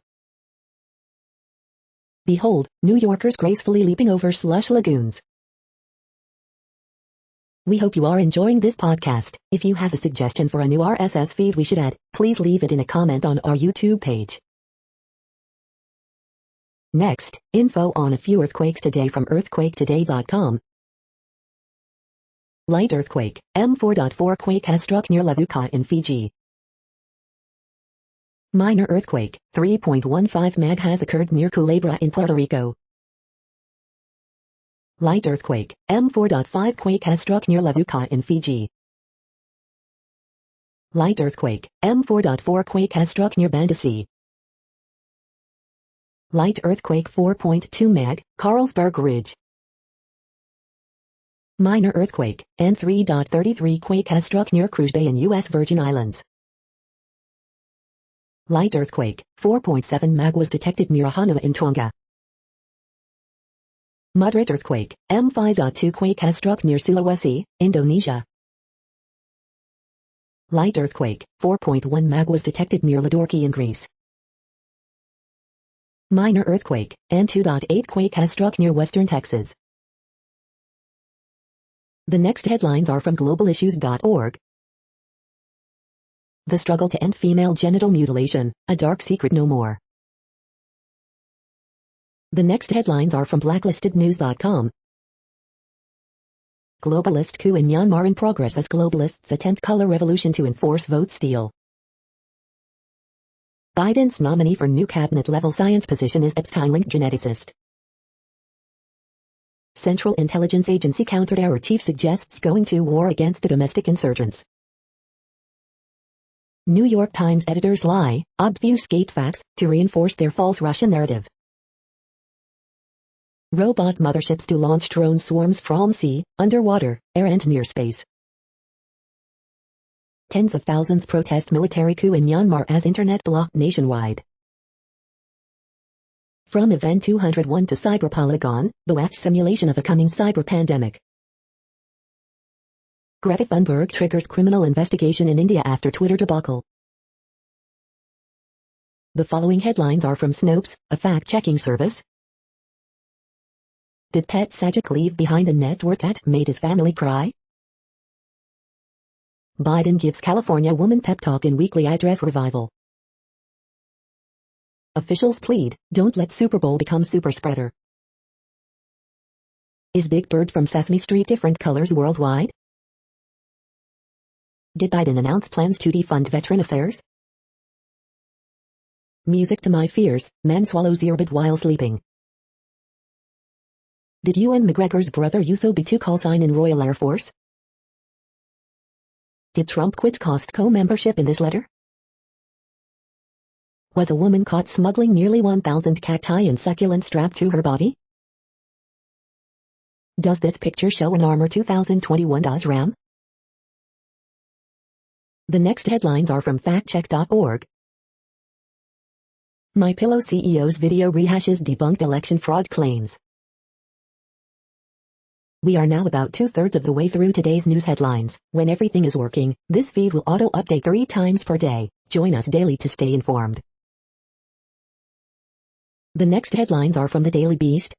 Behold, New Yorkers gracefully leaping over slush lagoons. We hope you are enjoying this podcast. If you have a suggestion for a new RSS feed we should add, please leave it in a comment on our YouTube page. Next, info on a few earthquakes today from earthquaketoday.com. Light earthquake, M4.4 quake has struck near Levuka in Fiji. Minor earthquake, 3.15 mag has occurred near Culebra in Puerto Rico. Light earthquake, M4.5 quake has struck near Levuka in Fiji. Light earthquake, M4.4 quake has struck near Bandasi. Light earthquake 4.2 mag, Carlsberg Ridge. Minor earthquake, M3.33 quake has struck near Cruz Bay in U.S. Virgin Islands. Light earthquake, 4.7 mag was detected near Ahanu in Tonga. Moderate earthquake, M5.2 quake has struck near Sulawesi, Indonesia. Light earthquake, 4.1 mag was detected near Ladorki in Greece. Minor earthquake, M2.8 quake has struck near western Texas. The next headlines are from globalissues.org. The struggle to end female genital mutilation, a dark secret no more. The next headlines are from blacklistednews.com. Globalist coup in Myanmar in progress as globalists attempt color revolution to enforce vote steal. Biden's nominee for new cabinet-level science position is Epstein-linked geneticist. Central Intelligence Agency counter-terror chief suggests going to war against the domestic insurgents. New York Times editors lie, obfuscate facts, to reinforce their false Russian narrative. Robot motherships to launch drone swarms from sea, underwater, air and near space. Tens of thousands protest military coup in Myanmar as internet blocked nationwide. From Event 201 to Cyberpolygon, the WAF simulation of a coming cyber pandemic. Greta Thunberg triggers criminal investigation in India after Twitter debacle. The following headlines are from Snopes, a fact-checking service. Did Pet Sajak leave behind a net worth that made his family cry? Biden gives California woman pep talk in weekly address revival. Officials plead, don't let Super Bowl become super spreader. Is Big Bird from Sesame Street different colors worldwide? Did Biden announce plans to defund veteran affairs? Music to my fears, man swallows earbud while sleeping. Did Ewan McGregor's brother Uso B2 call sign in Royal Air Force? Did Trump quit Costco membership in this letter? Was a woman caught smuggling nearly 1,000 cacti and succulents strapped to her body? Does this picture show an Armour 2021 Dodge Ram? The next headlines are from factcheck.org. MyPillow CEO's video rehashes debunked election fraud claims. We are now about 2/3 of the way through today's news headlines. When everything is working, this feed will auto-update 3 times per day. Join us daily to stay informed. The next headlines are from the Daily Beast.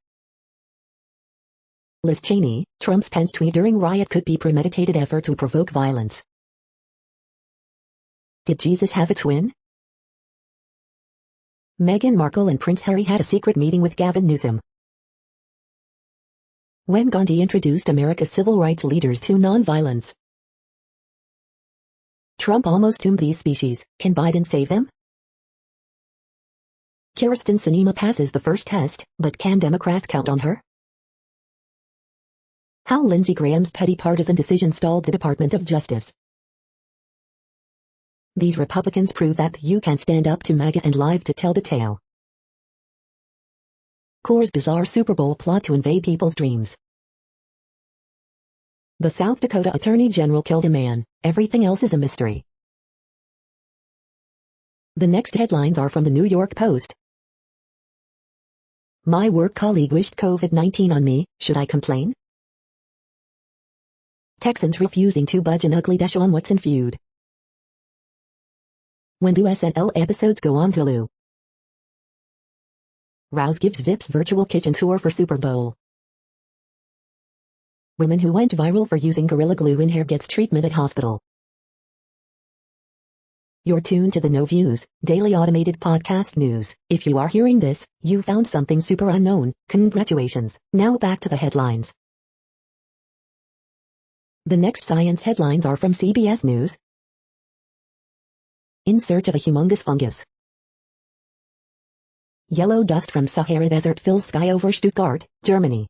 Liz Cheney, Trump's Pence tweet during riot could be premeditated effort to provoke violence. Did Jesus have a twin? Meghan Markle and Prince Harry had a secret meeting with Gavin Newsom. When Gandhi introduced America's civil rights leaders to nonviolence. Trump almost doomed these species. Can Biden save them? Kyrsten Sinema passes the first test, but can Democrats count on her? How Lindsey Graham's petty partisan decision stalled the Department of Justice. These Republicans prove that you can stand up to MAGA and live to tell the tale. Core's bizarre Super Bowl plot to invade people's dreams. The South Dakota Attorney General killed a man. Everything else is a mystery. The next headlines are from the New York Post. My work colleague wished COVID-19 on me. Should I complain? Texans refusing to budge an ugly Deshaun Watson feud. When do SNL episodes go on Hulu? Rouse gives Vips virtual kitchen tour for Super Bowl. Women who went viral for using Gorilla Glue in hair gets treatment at hospital. You're tuned to the No Views, daily automated podcast news. If you are hearing this, you found something super unknown. Congratulations. Now back to the headlines. The next science headlines are from CBS News. In search of a humongous fungus. Yellow dust from Sahara Desert fills sky over Stuttgart, Germany.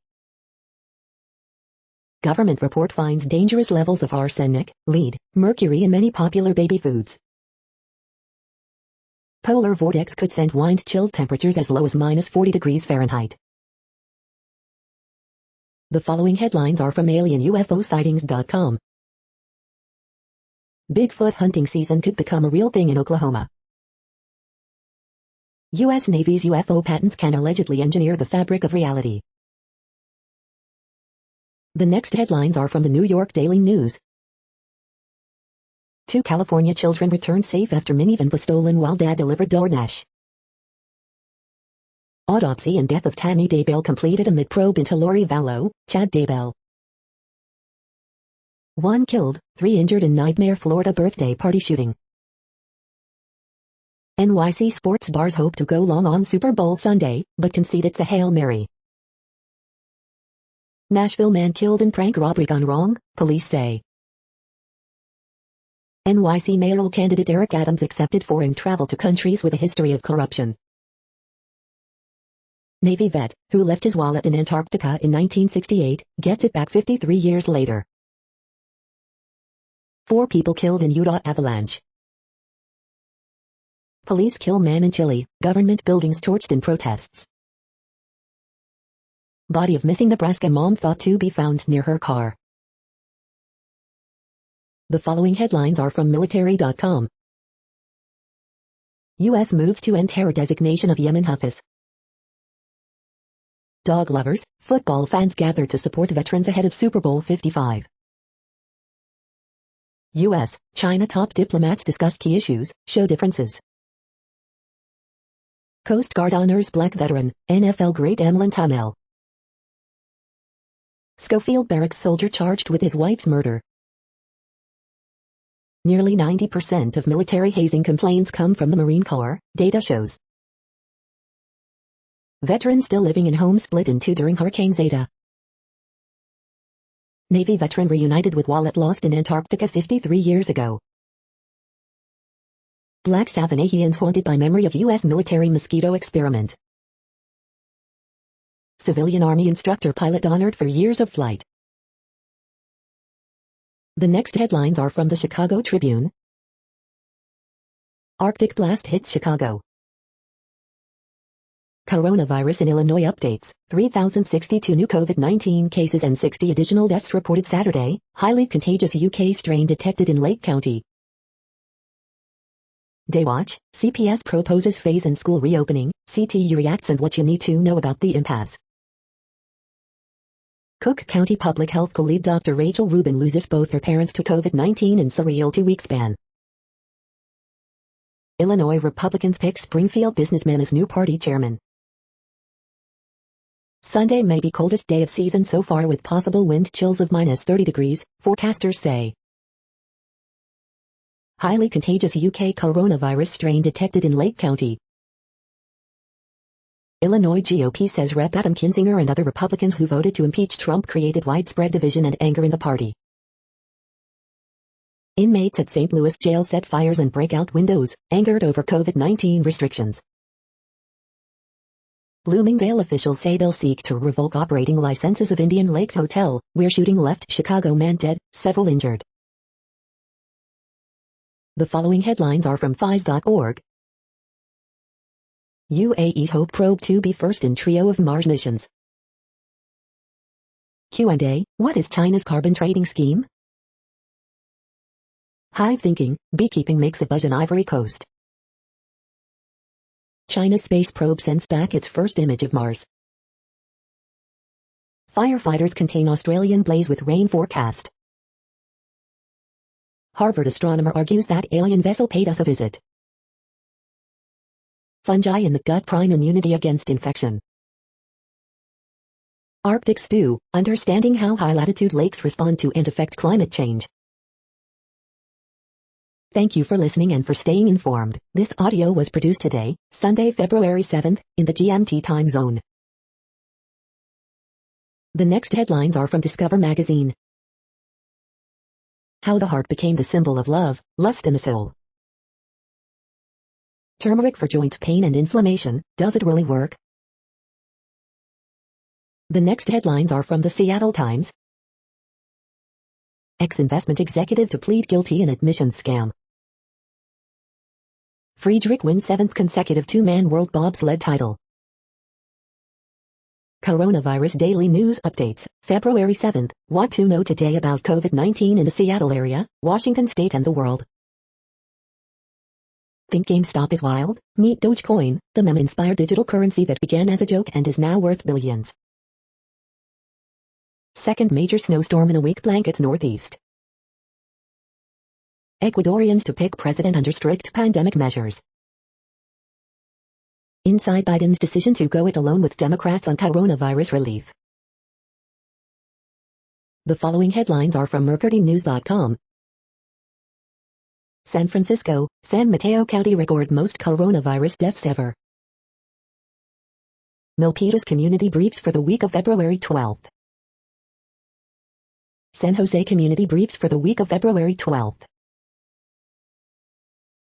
Government report finds dangerous levels of arsenic, lead, mercury in many popular baby foods. Polar vortex could send wind-chilled temperatures as low as -40 degrees Fahrenheit. The following headlines are from alienUFOsightings.com. Bigfoot hunting season could become a real thing in Oklahoma. U.S. Navy's UFO patents can allegedly engineer the fabric of reality. The next headlines are from the New York Daily News. 2 California children returned safe after minivan was stolen while dad delivered DoorDash. Autopsy and death of Tammy Daybell completed amid probe into Lori Vallow, Chad Daybell. 1 killed, 3 injured in Nightmare, Florida birthday party shooting. NYC sports bars hope to go long on Super Bowl Sunday, but concede it's a Hail Mary. Nashville man killed in prank robbery gone wrong, police say. NYC mayoral candidate Eric Adams accepted foreign travel to countries with a history of corruption. Navy vet, who left his wallet in Antarctica in 1968, gets it back 53 years later. 4 people killed in Utah avalanche. Police kill man in Chile, government buildings torched in protests. Body of missing Nebraska mom thought to be found near her car. The following headlines are from military.com. U.S. moves to end terror designation of Yemen Houthis. Dog lovers, football fans gather to support veterans ahead of Super Bowl 55. U.S., China top diplomats discuss key issues, show differences. Coast Guard honors black veteran, NFL great Emlyn Tunnell. Schofield Barracks soldier charged with his wife's murder. Nearly 90% of military hazing complaints come from the Marine Corps, data shows. Veteran still living in home split in two during Hurricane Zeta. Navy veteran reunited with wallet lost in Antarctica 53 years ago. Black Savanahians haunted by memory of U.S. military mosquito experiment. Civilian Army instructor pilot honored for years of flight. The next headlines are from the Chicago Tribune. Arctic blast hits Chicago. Coronavirus in Illinois updates, 3,062 new COVID-19 cases and 60 additional deaths reported Saturday, highly contagious UK strain detected in Lake County. Daywatch, CPS proposes phase in school reopening, CTU reacts and what you need to know about the impasse. Cook County Public Health co-lead Dr. Rachel Rubin loses both her parents to COVID-19 in surreal 2-week span. Illinois Republicans pick Springfield businessman as new party chairman. Sunday may be coldest day of season so far with possible wind chills of -30 degrees, forecasters say. Highly contagious UK coronavirus strain detected in Lake County. Illinois GOP says Rep. Adam Kinzinger and other Republicans who voted to impeach Trump created widespread division and anger in the party. Inmates at St. Louis jail set fires and break out windows, angered over COVID-19 restrictions. Bloomingdale officials say they'll seek to revoke operating licenses of Indian Lakes Hotel, where shooting left Chicago man dead, several injured. The following headlines are from FIS.org. UAE Hope probe to be first in trio of Mars missions. Q&A, what is China's carbon trading scheme? Hive thinking, beekeeping makes a buzz in Ivory Coast. China's space probe sends back its first image of Mars. Firefighters contain Australian blaze with rain forecast. Harvard astronomer argues that alien vessel paid us a visit. Fungi in the gut prime immunity against infection. Arctic stew, understanding how high-latitude lakes respond to and affect climate change. Thank you for listening and for staying informed. This audio was produced today, Sunday, February 7th, in the GMT time zone. The next headlines are from Discover magazine. How the heart became the symbol of love, lust and the soul. Turmeric for joint pain and inflammation, does it really work? The next headlines are from the Seattle Times. Ex-investment executive to plead guilty in admissions scam. Friedrich wins 7th consecutive two-man world bobsled title. Coronavirus Daily News Updates, February 7th, what to know today about COVID-19 in the Seattle area, Washington State and the world. Think GameStop is wild? Meet Dogecoin, the meme-inspired digital currency that began as a joke and is now worth billions. Second major snowstorm in a week blankets Northeast. Ecuadorians to pick president under strict pandemic measures. Inside Biden's decision to go it alone with Democrats on coronavirus relief. The following headlines are from mercurynews.com. San Francisco, San Mateo County record most coronavirus deaths ever. Milpitas Community briefs for the week of February 12th. San Jose Community briefs for the week of February 12th.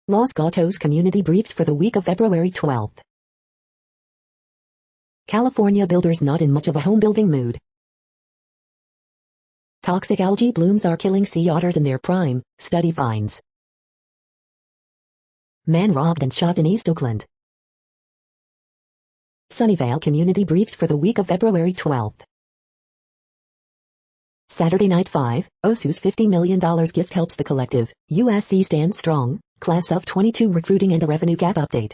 Los Gatos Community briefs for the week of February 12th. California builders not in much of a home building mood. Toxic algae blooms are killing sea otters in their prime, study finds. Man robbed and shot in East Oakland. Sunnyvale Community briefs for the week of February 12th. Saturday Night 5, Osu's $50 million gift helps the collective. USC stands strong, class of 22 recruiting and a revenue gap update.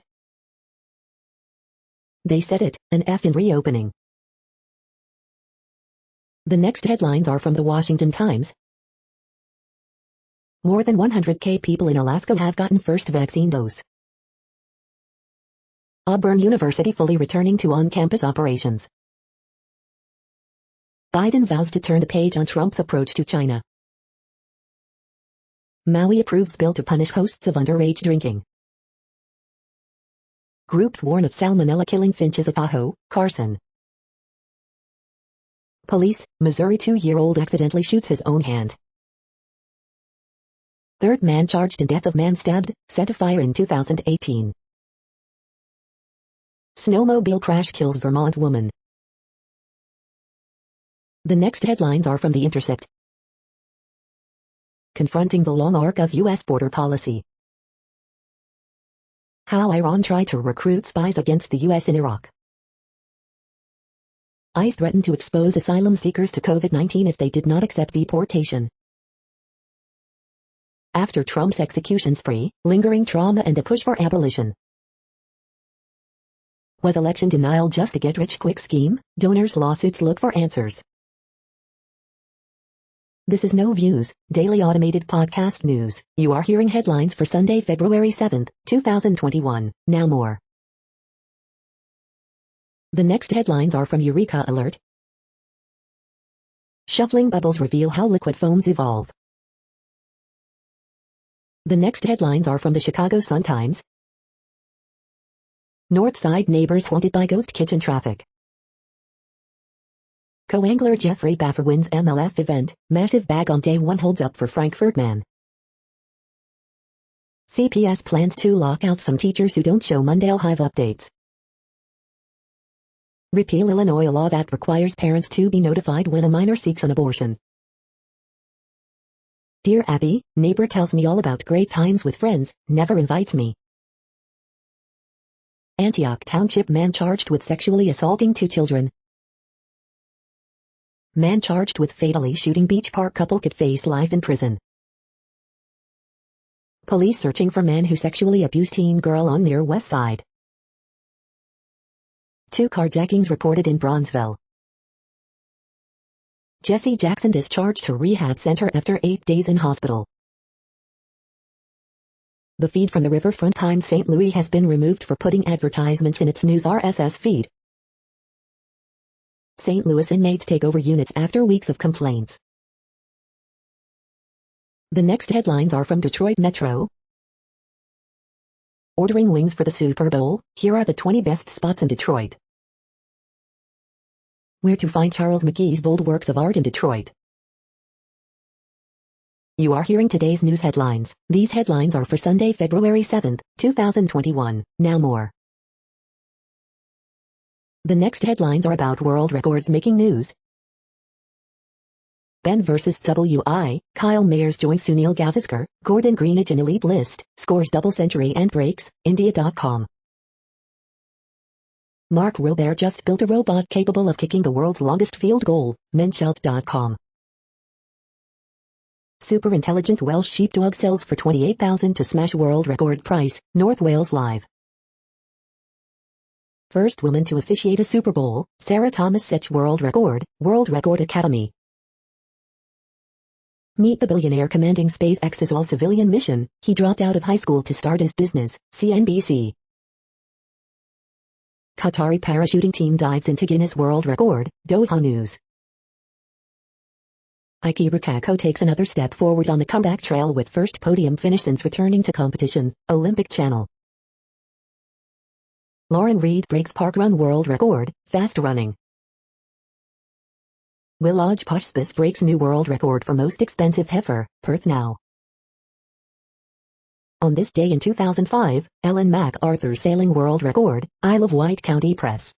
They said it, an F in reopening. The next headlines are from the Washington Times. More than 100,000 people in Alaska have gotten first vaccine dose. Auburn University fully returning to on-campus operations. Biden vows to turn the page on Trump's approach to China. Maui approves bill to punish hosts of underage drinking. Groups warn of salmonella killing finches at Tahoe, Carson. Police, Missouri 2-year-old accidentally shoots his own hand. Third man charged in death of man stabbed, set afire in 2018. Snowmobile crash kills Vermont woman. The next headlines are from The Intercept. Confronting the long arc of U.S. border policy. How Iran tried to recruit spies against the U.S. in Iraq. ICE threatened to expose asylum seekers to COVID-19 if they did not accept deportation. After Trump's execution spree, lingering trauma and a push for abolition. Was election denial just a get-rich-quick scheme? Donors' lawsuits look for answers. This is No Views, daily automated podcast news. You are hearing headlines for Sunday, February 7th, 2021. Now more. The next headlines are from Eureka Alert. Shuffling bubbles reveal how liquid foams evolve. The next headlines are from the Chicago Sun-Times. Northside neighbors haunted by ghost kitchen traffic. Co-angler Jeffrey Baffer wins MLF event, massive bag on day 1 holds up for Frankfurt man. CPS plans to lock out some teachers who don't show Mondale Hive updates. Repeal Illinois law that requires parents to be notified when a minor seeks an abortion. Dear Abby, neighbor tells me all about great times with friends, never invites me. Antioch Township man charged with sexually assaulting 2 children. Man charged with fatally shooting Beach Park couple could face life in prison. Police searching for man who sexually abused teen girl on near West Side. 2 carjackings reported in Bronzeville. Jesse Jackson discharged to rehab center after 8 days in hospital. The feed from the Riverfront Times St. Louis has been removed for putting advertisements in its news RSS feed. St. Louis inmates take over units after weeks of complaints. The next headlines are from Detroit Metro. Ordering wings for the Super Bowl, here are the 20 best spots in Detroit. Where to find Charles McGee's bold works of art in Detroit. You are hearing today's news headlines. These headlines are for Sunday, February 7th, 2021. Now more. The next headlines are about world records making news. Ben vs. WI, Kyle Mayers joins Sunil Gavaskar, Gordon Greenidge in elite list, scores double century and breaks, India.com. Mark Robert just built a robot capable of kicking the world's longest field goal, Menschelt.com. Super intelligent Welsh sheepdog sells for $28,000 to smash world record price, North Wales Live. First woman to officiate a Super Bowl, Sarah Thomas sets World Record Academy. Meet the billionaire commanding SpaceX's all-civilian mission, he dropped out of high school to start his business, CNBC. Qatari parachuting team dives into Guinness World Record, Doha News. Ike Rukako takes another step forward on the comeback trail with first podium finish since returning to competition, Olympic Channel. Lauren Reed breaks parkrun world record, fast running. Willaj Poshspis breaks new world record for most expensive heifer, Perth now. On this day in 2005, Ellen MacArthur sailing world record, Isle of Wight County Press.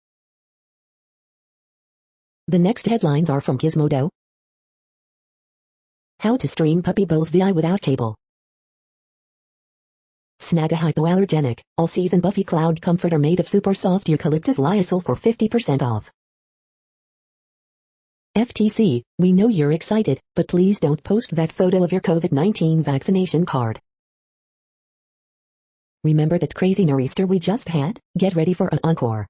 The next headlines are from Gizmodo. How to stream Puppy Bowls VI without cable. Snag a hypoallergenic, all-season Buffy Cloud Comforter made of super soft eucalyptus lyocell for 50% off. FTC, we know you're excited, but please don't post that photo of your COVID-19 vaccination card. Remember that crazy nor'easter we just had? Get ready for an encore.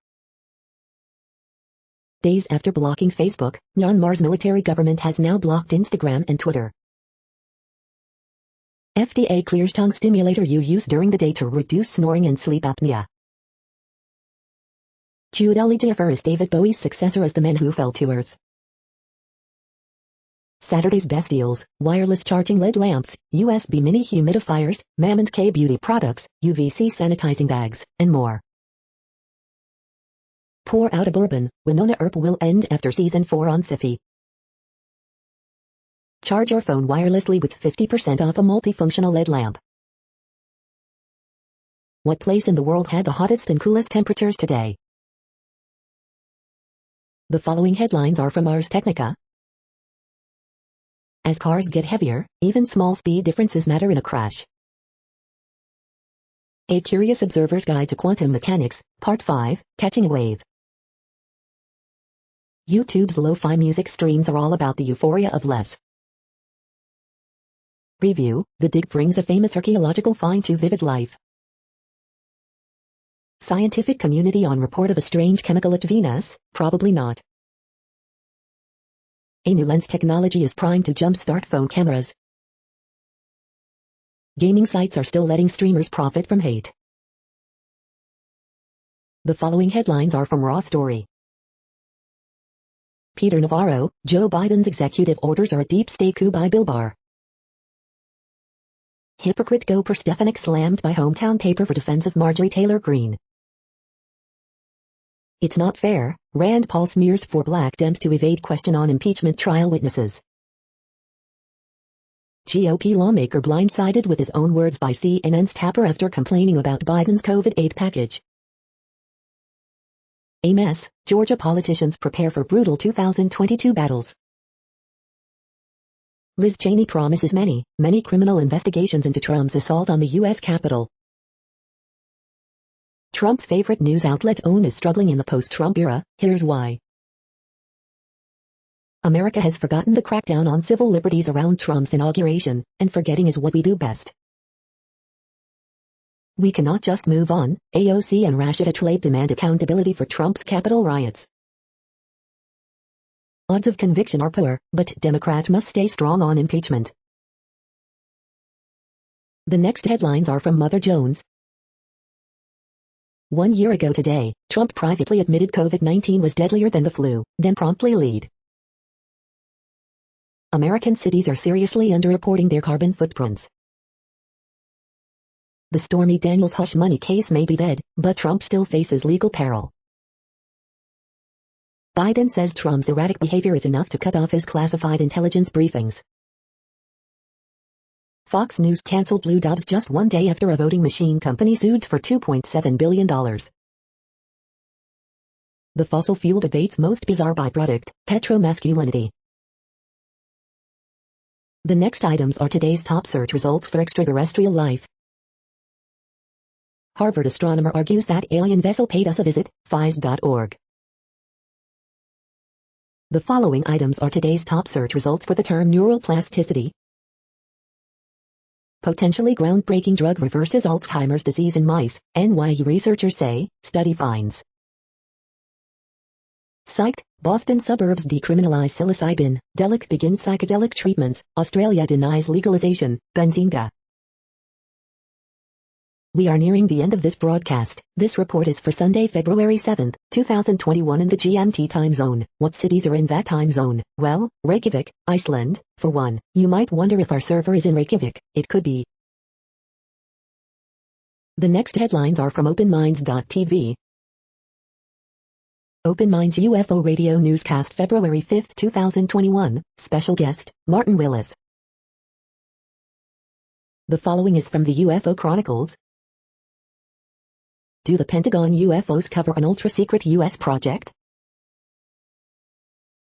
Days after blocking Facebook, Myanmar's military government has now blocked Instagram and Twitter. FDA clears tongue stimulator you use during the day to reduce snoring and sleep apnea. Jude Elijiofor is David Bowie's successor as the Man Who Fell to Earth. Saturday's best deals: wireless charging LED lamps, USB mini humidifiers, Mammont K beauty products, UVC sanitizing bags, and more. Pour out a bourbon, Winona Earp will end after season 4 on Syfy. Charge your phone wirelessly with 50% off a multifunctional LED lamp. What place in the world had the hottest and coolest temperatures today? The following headlines are from Ars Technica. As cars get heavier, even small speed differences matter in a crash. A Curious Observer's Guide to Quantum Mechanics, Part 5, Catching a Wave. YouTube's lo-fi music streams are all about the euphoria of less. Review: The Dig brings a famous archaeological find to vivid life. Scientific community on report of a strange chemical at Venus? Probably not. A new lens technology is primed to jumpstart phone cameras. Gaming sites are still letting streamers profit from hate. The following headlines are from Raw Story. Peter Navarro: Joe Biden's executive orders are a deep state coup by Bill Barr. Hypocrite Gopher Stefanik slammed by hometown paper for defense of Marjorie Taylor Greene. It's not fair, Rand Paul smears for black Dems to evade question on impeachment trial witnesses. GOP lawmaker blindsided with his own words by CNN's Tapper after complaining about Biden's COVID aid package. A mess, Georgia politicians prepare for brutal 2022 battles. Liz Cheney promises many criminal investigations into Trump's assault on the U.S. Capitol. Trump's favorite news outlet OWN is struggling in the post-Trump era. Here's why. America has forgotten the crackdown on civil liberties around Trump's inauguration, and forgetting is what we do best. We cannot just move on. AOC and Rashida Tlaib demand accountability for Trump's Capitol riots. Odds of conviction are poor, but Democrats must stay strong on impeachment. The next headlines are from Mother Jones. 1 year ago today, Trump privately admitted COVID-19 was deadlier than the flu, then promptly lied. American cities are seriously underreporting their carbon footprints. The Stormy Daniels hush money case may be dead, but Trump still faces legal peril. Biden says Trump's erratic behavior is enough to cut off his classified intelligence briefings. Fox News canceled Lou Dobbs just 1 day after a voting machine company sued for $2.7 billion. The fossil fuel debate's most bizarre byproduct, petromasculinity. The next items are today's top search results for extraterrestrial life. Harvard astronomer argues that alien vessel paid us a visit, phys.org. The following items are today's top search results for the term neuroplasticity. Potentially groundbreaking drug reverses Alzheimer's disease in mice, NYU researchers say, study finds. Psyched, Boston suburbs decriminalize psilocybin, Delic begins psychedelic treatments, Australia denies legalization, Benzinga. We are nearing the end of this broadcast. This report is for Sunday, February 7th, 2021 in the GMT time zone. What cities are in that time zone? Well, Reykjavik, Iceland, for one. You might wonder if our server is in Reykjavik. It could be. The next headlines are from OpenMinds.tv. Open Minds UFO Radio Newscast February 5, 2021. Special guest, Martin Willis. The following is from the UFO Chronicles. Do the Pentagon UFOs cover an ultra-secret U.S. project?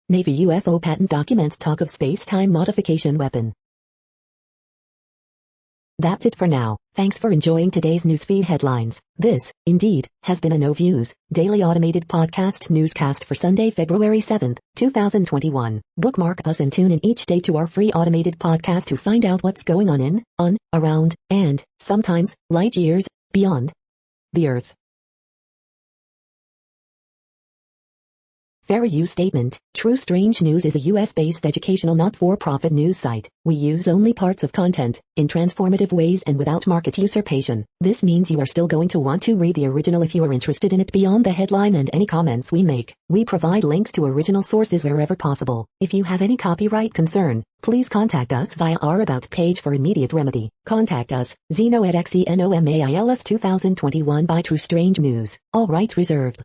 Navy UFO patent documents talk of space-time modification weapon. That's it for now. Thanks for enjoying today's newsfeed headlines. This, indeed, has been a No Views, daily automated podcast newscast for Sunday, February 7th, 2021. Bookmark us and tune in each day to our free automated podcast to find out what's going on, around, and, sometimes, light years, beyond the Earth. Fair use statement. True Strange News is a US-based educational not-for-profit news site. We use only parts of content, in transformative ways and without market usurpation. This means you are still going to want to read the original if you are interested in it beyond the headline and any comments we make. We provide links to original sources wherever possible. If you have any copyright concern, please contact us via our About page for immediate remedy. Contact us, Zeno at XENOMAILS 2021 by True Strange News. All rights reserved.